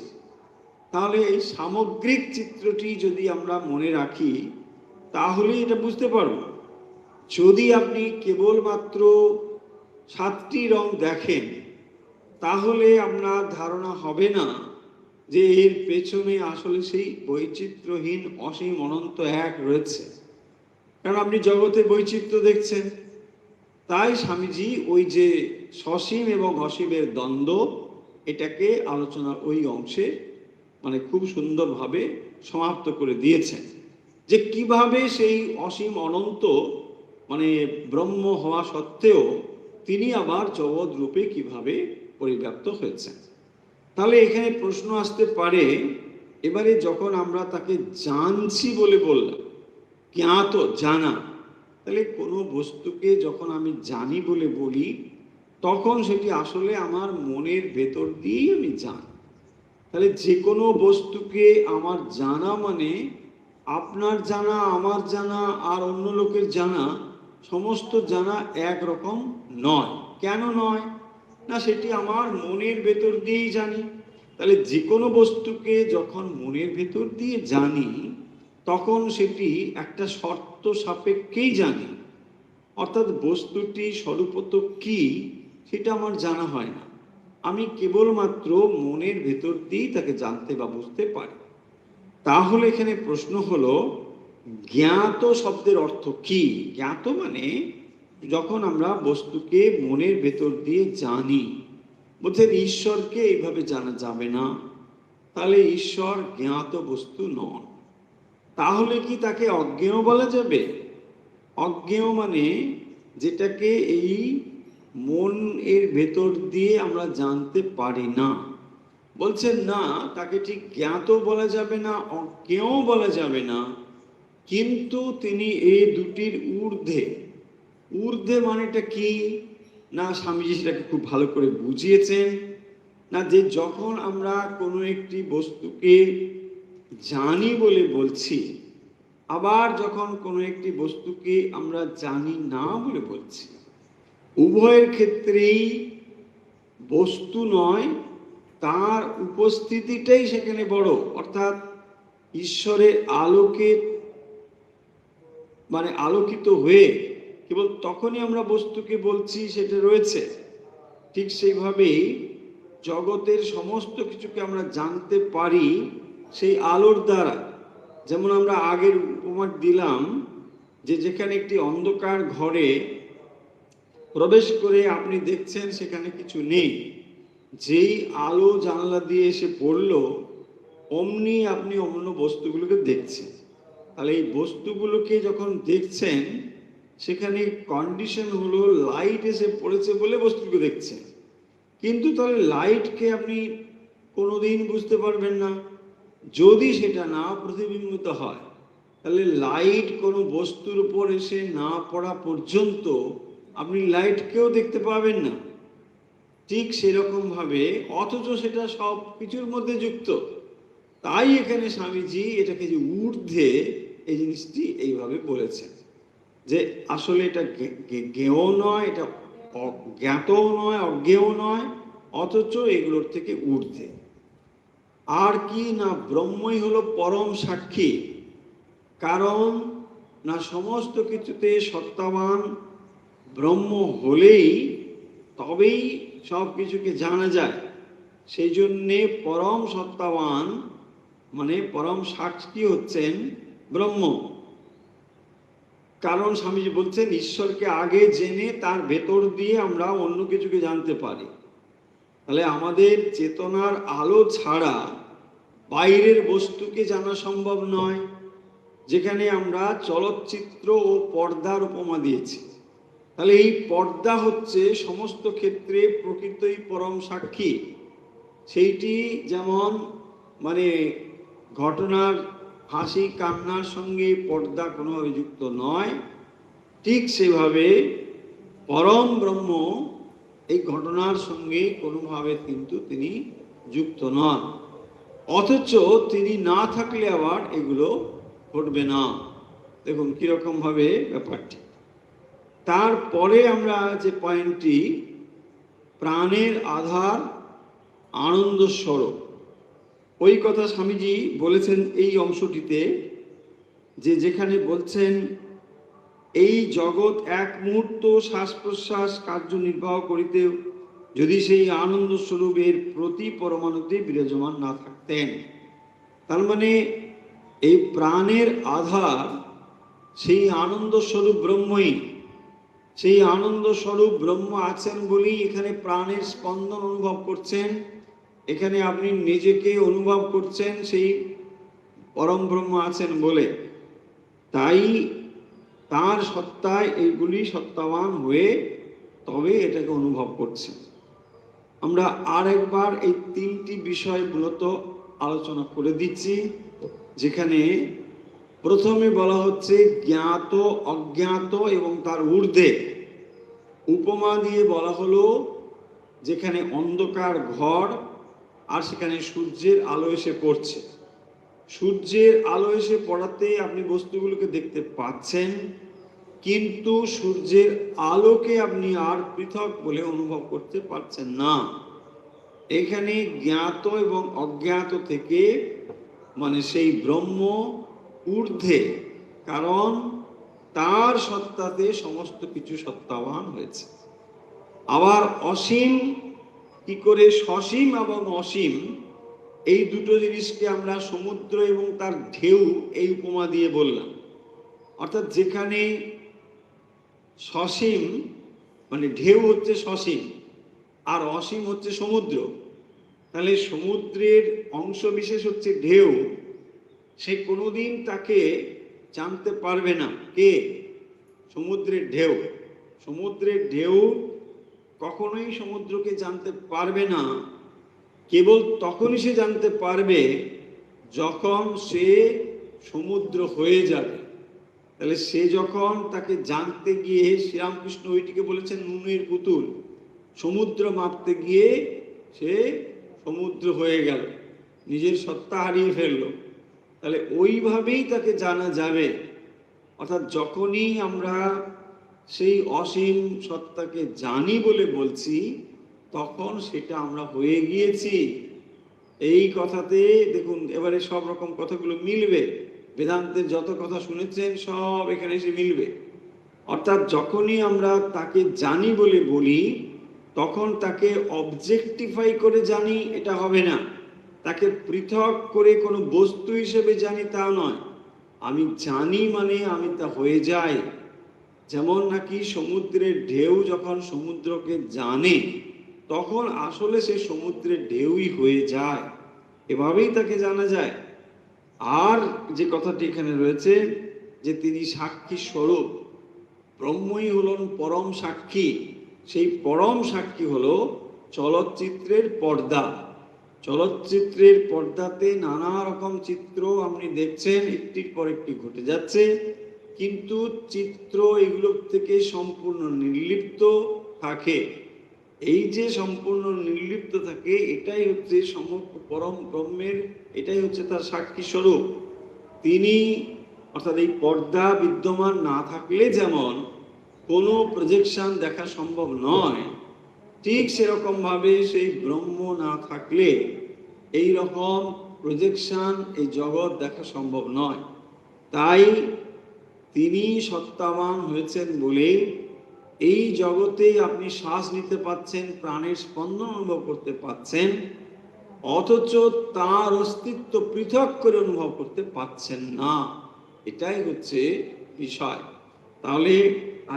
A: তাহলে এই সামগ্রিক চিত্রটি যদি আমরা মনে রাখি, তাহলে এটা বুঝতে পারব। যদি আপনি কেবলমাত্র 7টি রং দেখেন, তাহলে আপনার ধারণা হবে না যে এর পেছনে আসলে সেই বৈচিত্র্যহীন অসীম অনন্ত এক রয়েছে, কারণ আপনি জগতে বৈচিত্র্য দেখছেন। তাই স্বামীজি ওই যে সসীম এবং অসীমের দ্বন্দ্ব, এটাকে আলোচনার ওই অংশে মানে খুব সুন্দরভাবে সমাপ্ত করে দিয়েছেন, যে কিভাবে সেই অসীম অনন্ত মানে ব্রহ্ম হওয়া সত্ত্বেও তিনি আবার জগৎ রূপে কিভাবে পরিব্যাপ্ত হয়েছেন। তাহলে এখানে প্রশ্ন আসতে পারে, এবারে যখন আমরা তাকে জানছি বলে বললাম, জ্ঞাত জানা, তাহলে কোনো বস্তুকে যখন আমি জানি বলে বলি, তখন সেটি আসলে আমার মনের ভেতর দিয়েই আমি জানি। তাহলে যে কোনো বস্তুকে আমার জানা মানে আপনার জানা, আমার জানা আর অন্য লোকের জানা, সমস্ত জানা একরকম নয়। কেন নয় না, সেটি আমার মনের ভেতর দিয়েই জানি। তাহলে যে কোনো বস্তুকে যখন মনের ভেতর দিয়ে জানি, তখন সেটি একটা শর্ত সাপেক্ষেই জানি, অর্থাৎ বস্তুটি স্বরূপত কি সেটা আমার জানা হয় না, আমি কেবলমাত্র মনের ভেতর দিয়েই তাকে জানতে বা বুঝতে পারি। তাহলে এখানে প্রশ্ন হলো, জ্ঞাত শব্দের অর্থ কি? জ্ঞাত মানে যখন আমরা বস্তুকে মনের ভেতর দিয়ে জানি। বলছেন ঈশ্বরকে এইভাবে জানা যাবে না। তাহলে ঈশ্বর জ্ঞাত বস্তু নন। তাহলে কি তাকে অজ্ঞেয় বলা যাবে? অজ্ঞেয় মানে যেটাকে এই মন এর ভেতর দিয়ে আমরা জানতে পারি না। বলছেন না, তাকে ঠিক জ্ঞাত বলা যাবে না, অজ্ঞেয় বলা যাবে না, কিন্তু তিনি এই দুটির ঊর্ধ্বে। ঊর্ধ্বে মানেটা কি না, স্বামীজি সেটাকে খুব ভালো করে বুঝিয়েছেন না, যে যখন আমরা কোনো একটি বস্তুকে জানি বলে বলছি, আবার যখন কোনো একটি বস্তুকে আমরা জানি না বলে বলছি, উভয়ের ক্ষেত্রেই বস্তু নয়, তার উপস্থিতিটাই সেখানে বড়। অর্থাৎ ঈশ্বরের আলোকে মানে আলোকিত হয়ে কেবল তখনই আমরা বস্তুকে বলছি সেটা রয়েছে। ঠিক সেইভাবেই জগতের সমস্ত কিছুকে আমরা জানতে পারি সেই আলোর দ্বারা। যেমন আমরা আগের উপমা দিলাম যে যেখানে একটি অন্ধকার ঘরে প্রবেশ করে আপনি দেখছেন সেখানে কিছু নেই, যেই আলো জানলা দিয়ে এসে পড়ল অমনি আপনি অন্য বস্তুগুলোকে দেখছেন। তাহলে এই বস্তুগুলোকে যখন দেখছেন সেখানে কন্ডিশন হলো লাইট এসে পড়েছে বলে বস্তুকে দেখছেন, কিন্তু তাহলে লাইটকে আপনি কোনোদিন বুঝতে পারবেন না যদি সেটা না প্রতিবিম্বিত হয়। তাহলে লাইট কোনো বস্তুর উপর এসে না পড়া পর্যন্ত আপনি লাইটকেও দেখতে পাবেন না। ঠিক সেরকম ভাবে অথচ সেটা সব কিছুর মধ্যে যুক্ত। তাই এখানে স্বামীজি এটাকে যে ঊর্ধ্বে এই জিনিসটি এইভাবে বলেছেন যে আসলে এটা জ্ঞেয় নয়, এটা জ্ঞাতও নয়, অজ্ঞেয় নয়, অথচ এগুলোর থেকে ঊর্ধ্বে। আর কি না, ব্রহ্মই হলো পরম সাক্ষী। কারণ না সমস্ত কিছুতে সত্তাবান ব্রহ্ম হলেই তবেই সব কিছুকে জানা যায়। সেই জন্যে পরম সত্তাবান মানে পরম সাক্ষী হচ্ছেন ব্রহ্ম। কারণ স্বামীজি বলছেন ঈশ্বরকে আগে জেনে তার ভেতর দিয়ে আমরা অন্য কিছুকে জানতে পারি। তাহলে আমাদের চেতনার আলো ছাড়া বাইরের বস্তুকে জানা সম্ভব নয়। যেখানে আমরা চলচ্চিত্র ও পর্দার উপমা দিয়েছি, তাহলে এই পর্দা হচ্ছে সমস্ত ক্ষেত্রে প্রকৃতই পরম সাক্ষী। সেইটি যেমন মানে ঘটনার হাসি কান্নার সঙ্গে পর্দা কোনোভাবে যুক্ত নয়, ঠিক সেভাবে পরম ব্রহ্ম এই ঘটনার সঙ্গে কোনোভাবে কিন্তু তিনি যুক্ত নন। অথচ তিনি না থাকলে আবার এগুলো ঘটবে না। দেখুন কিরকম ভাবে ব্যাপারটি। তারপরে আমরা যে পয়েন্টটি, প্রাণের আধার আনন্দ স্বরূপ, ওই কথা স্বামীজি বলেছেন এই অংশটিতে, যে যেখানে বলছেন এই জগৎ এক মুহূর্ত শ্বাস প্রশ্বাস কার্য নির্বাহ করিতে যদি সেই আনন্দ স্বরূপের প্রতি পরমাণুতে বিরাজমান না থাকতেন। তার মানে এই প্রাণের আধার সেই আনন্দ স্বরূপ ব্রহ্মই। সেই আনন্দ স্বরূপ ব্রহ্ম আছেন বলেই এখানে প্রাণের স্পন্দন অনুভব করছেন, এখানে আপনি নিজেকে অনুভব করছেন সেই পরম ব্রহ্ম আছেন বলে। তাই তার সত্তায় এইগুলি সত্তাবান হয়ে তবে এটাকে অনুভব করছেন। আমরা আর একবার এই তিনটি বিষয় মূলত আলোচনা করে দিচ্ছি, যেখানে প্রথমে বলা হচ্ছে জ্ঞাত, অজ্ঞাত এবং তার ঊর্ধ্বে। উপমা দিয়ে বলা হলো যেখানে অন্ধকার ঘর আর সেখানে সূর্যের আলো এসে পড়ছে। সূর্যের আলো এসে পড়াতে আপনি বস্তুগুলোকে দেখতে পাচ্ছেন, কিন্তু সূর্যের আলোকে আপনি আর পৃথক বলে অনুভব করতে পারছেন না। এখানে জ্ঞাত এবং অজ্ঞাত থেকে মানে সেই ব্রহ্ম ঊর্ধ্বে, কারণ তার সত্তাতে সমস্ত কিছু সত্তাবান হয়েছে। আবার অসীম কি করে, সসীম এবং অসীম এই দুটো জিনিসকে আমরা সমুদ্র এবং তার ঢেউ এই উপমা দিয়ে বললাম। অর্থাৎ যেখানে সসীম মানে ঢেউ হচ্ছে সসীম আর অসীম হচ্ছে সমুদ্র, তাহলে সমুদ্রের অংশ বিশেষ হচ্ছে ঢেউ, সে কোনোদিন তাকে জানতে পারবে না। কে? সমুদ্রের ঢেউ। সমুদ্রের ঢেউ কখনোই সমুদ্রকে জানতে পারবে না। কেবল তখনই সে জানতে পারবে যখন সে সমুদ্র হয়ে যাবে। তাহলে সে যখন তাকে জানতে গিয়ে, শ্রীরামকৃষ্ণ ওইটিকে বলেছেন নুনের পুতুল, সমুদ্র মাপতে গিয়ে সে সমুদ্র হয়ে গেল, নিজের সত্তা হারিয়ে ফেলল। তাহলে ওইভাবেই তাকে জানা যাবে। অর্থাৎ যখনই আমরা সেই অসীম সত্তাকে জানি বলে বলছি, তখন সেটা আমরা হয়ে গিয়েছি। এই কথাতে দেখুন এবারে সব রকম কথাগুলো মিলবে। বেদান্তের যত কথা শুনেছেন সব এখানে এসে মিলবে। অর্থাৎ যখনই আমরা তাকে জানি বলে বলি, তখন তাকে অবজেক্টিফাই করে জানি, এটা হবে না। তাকে পৃথক করে কোনো বস্তু হিসেবে জানি তা নয়। আমি জানি মানে আমি তা হয়ে যাই। যেমন নাকি সমুদ্রের ঢেউ যখন সমুদ্রকে জানে, তখন আসলে সে সমুদ্রের ঢেউই হয়ে যায়। এভাবেই তাকে জানা যায়। আর যে কথাটি এখানে রয়েছে যে তিনি সাক্ষী স্বরূপ, ব্রহ্মই হলেন পরম সাক্ষী। সেই পরম সাক্ষী হলো চলচ্চিত্রের পর্দা। চলচ্চিত্রের পর্দাতে নানা রকম চিত্র আপনি দেখছেন, একটির পর একটি ঘটে যাচ্ছে, কিন্তু চিত্র এগুলোর থেকে সম্পূর্ণ নির্লিপ্ত থাকে। এই যে সম্পূর্ণ নির্লিপ্ত থাকে, এটাই হচ্ছে সমগ্র পরম ব্রহ্মের, এটাই হচ্ছে তার সাক্ষী স্বরূপ। তিনি অর্থাৎ এই পর্দা বিদ্যমান না থাকলে যেমন কোনো প্রজেকশন দেখা সম্ভব নয়, ঠিক সেরকম ভাবে সেই ব্রহ্ম না থাকলে এই রকম প্রজেকশন, এই জগৎ দেখা সম্ভব নয়। তাই তিনি সত্তাবান হয়েছেন বলে এই জগতে আপনি শ্বাস নিতে পাচ্ছেন, প্রাণের স্পন্দন অনুভব করতে পাচ্ছেন, অথচ তার অস্তিত্ব পৃথক করে অনুভব করতে পাচ্ছেন না। এটাই হচ্ছে বিষয়। তাহলে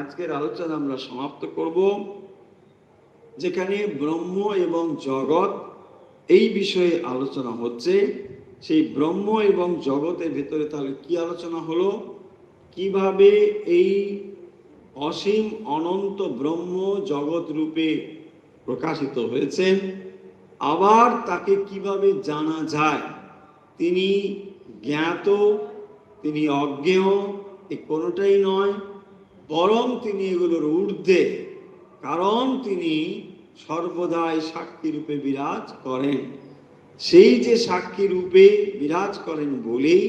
A: আজকের আলোচনা আমরা সমাপ্ত করব, যেখানে ব্রহ্ম এবং জগৎ এই বিষয়ে আলোচনা হচ্ছে। সেই ব্রহ্ম এবং জগতের ভেতরে তাহলে কি আলোচনা হলো? কিভাবে এই অসীম অনন্ত ব্রহ্ম জগৎ রূপে প্রকাশিত হয়েছেন, আবার তাকে কিভাবে জানা যায়। তিনি জ্ঞাত, তিনি অজ্ঞেয়, এ কোনোটাই নয়, বরং তিনি এগুলোর ঊর্ধ্বে, কারণ তিনি সর্বদাই সাক্ষী রূপে বিরাজ করেন। সেই যে সাক্ষী রূপে বিরাজ করেন বলেই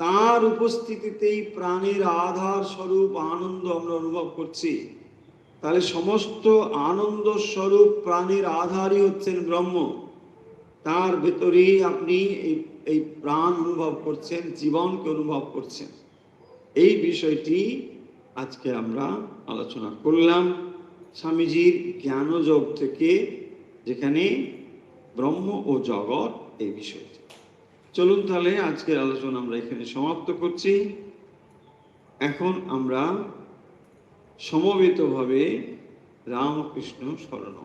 A: তার উপস্থিতিতেই প্রাণের আধার স্বরূপ আনন্দ আমরা অনুভব করছি। তাহলে সমস্ত আনন্দ স্বরূপ প্রাণের আধারই হচ্ছেন ব্রহ্ম। তার ভেতরেই আপনি এই প্রাণ অনুভব করছেন, জীবনকে অনুভব করছেন। এই বিষয়টি আজকে আমরা আলোচনা করলাম স্বামীজির জ্ঞানযোগ থেকে, যেখানে ব্রহ্ম ও জগৎ এই বিষয়টি। চলুন তাহলে আজকের আলোচনা আমরা এখানে সমাপ্ত করছি। এখন আমরা সমবেতভাবে রামকৃষ্ণ শরণ।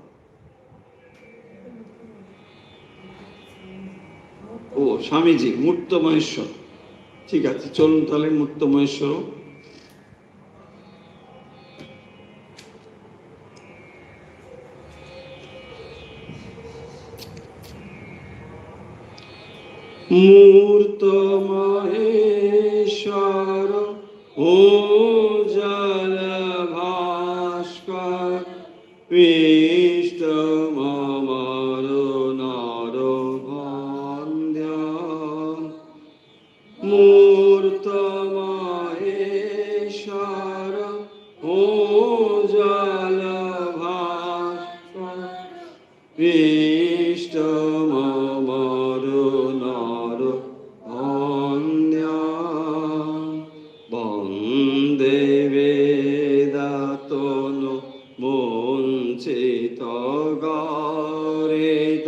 A: ও স্বামীজি মূর্ত মহেশ্বর, ঠিক আছে, চলুন তাহলে মূর্ত মহেশ্বর। মূর্ত মহেশ্বর ও জল ভাস্কর পৃষ্ঠ মমর নর বন্দ্য। মূর্ত মহেশ্বর ও জল ভাস্কর পৃষ্ঠ মমর নর বন্দ্য। বন্দে বেদাতনু বঞ্চিত গৌরিত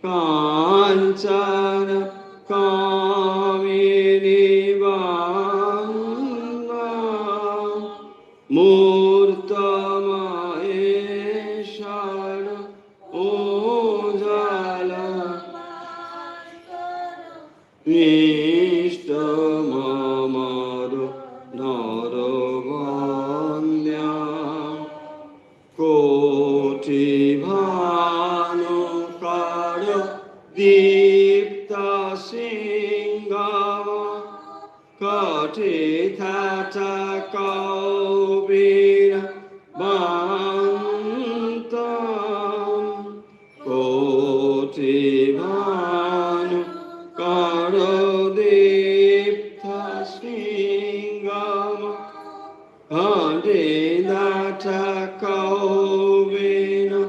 A: কাঞ্চন কামিনী kati thata kaubira bantam koti bhanu karodiptha singama kati thata kaubira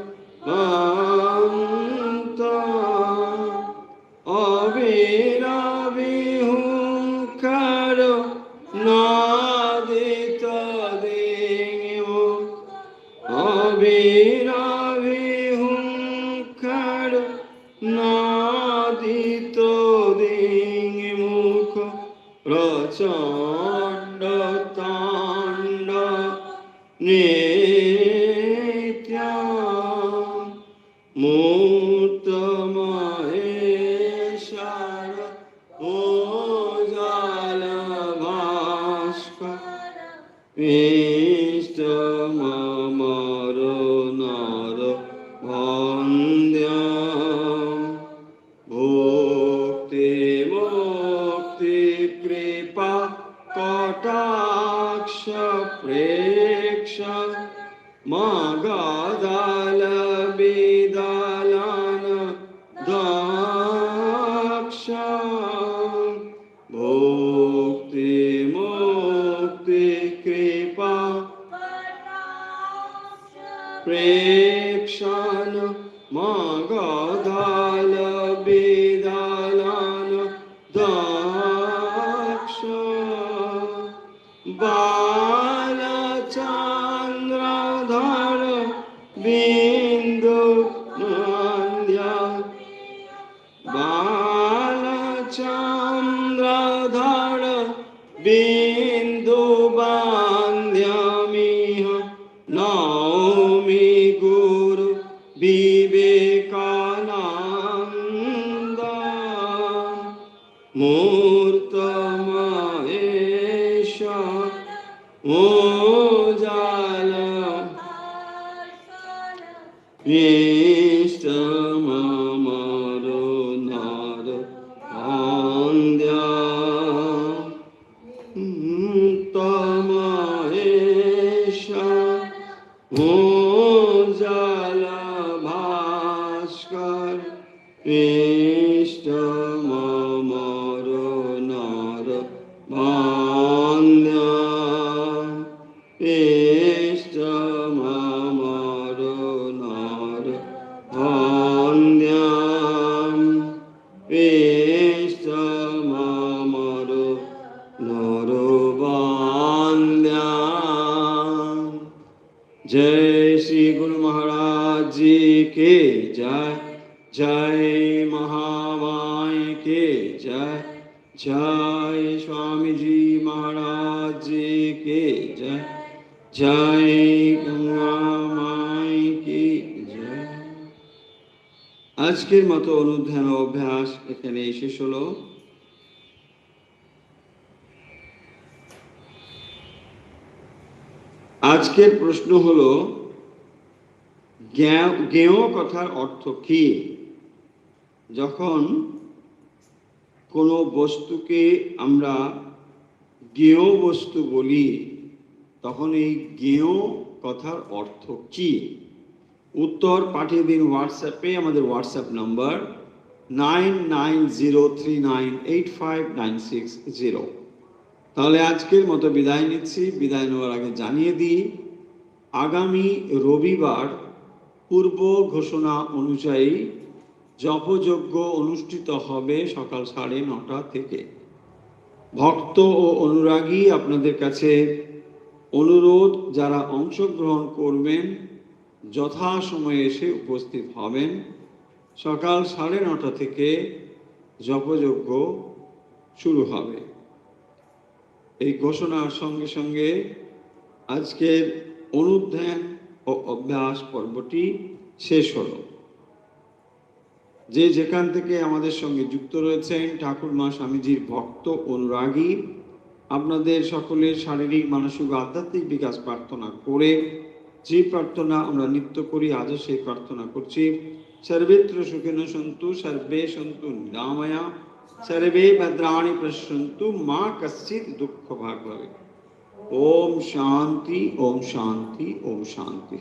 A: bantam abhirabhihunkaro nadita dingyo abhirabhihunkaro nadita dingmukha prachanda tanda nityam Muttamaheshara Ojala Bhaskara Ishtamamaro Nara Bandhyam Bhukti Mukti Kripa Kataksha Preksha Magadala Bidalana Daksha Bhukti Mukti Kripa Prekshana Magadala Bidalana Daksha Balachandradhara Bindu Nandya Balachandradhara Bindu Bandhyamiha Naumi Guru Vivekananda Murtamahesha Ojala Ishtamamaro Nara Bandya Tamahesha Ojala Bhaskar Ishtamamaro Nara Bandya Ishtamamaro Nara Bandya Ishtamamaro Nara Bandya जय श्री गुरु महाराज जी के जय जय महामाई के जय जय स्वामी जी महाराज जी के जय जय गंगा माई की जय আজকের মতো অনুধ্যান ও অভ্যাস এখানেই শেষ হলো আজকের প্রশ্ন হলো জ্ঞেয় কথার অর্থ কি যখন কোনো বস্তুকে আমরা জ্ঞেয় বস্তু বলি তখন এই জ্ঞেয় কথার অর্থ কি উত্তর পাঠিয়ে দিন হোয়াটসঅ্যাপে আমাদের হোয়াটসঅ্যাপ নাম্বার 9903985960 তাহলে আজকের মতো বিদায় নিচ্ছি বিদায় নেওয়ার আগে জানিয়ে দিই আগামী রবিবার পূর্ব ঘোষণা অনুযায়ী জপযজ্ঞ অনুষ্ঠিত হবে সকাল 9:30 থেকে ভক্ত ও অনুরাগী আপনাদের কাছে অনুরোধ যারা অংশগ্রহণ করবেন যথাসময়ে এসে উপস্থিত হবেন সকাল 9:30 থেকে জপযজ্ঞ শুরু হবে এই ঘোষণার সঙ্গে সঙ্গে আজকের অনুধ্যান ও অভ্যাস পর্বটি শেষ হলো যে যেখান থেকে আমাদের সঙ্গে যুক্ত রয়েছেন ঠাকুরমা স্বামীজির ভক্ত অনুরাগী আপনাদের সকলের শারীরিক মানসিক আধ্যাত্মিক বিকাশ প্রার্থনা করে যে প্রার্থনা আমরা নিত্য করি আজও সেই প্রার্থনা করছি সর্বত্র সুখিনো সন্তু সর্বে সন্তু নিরাময়া सर्वे भद्राणि पश्यन्तु मा कश्चित् दुःख भाग् भवेत्। ओम शांति ओम शांति ओम शांति।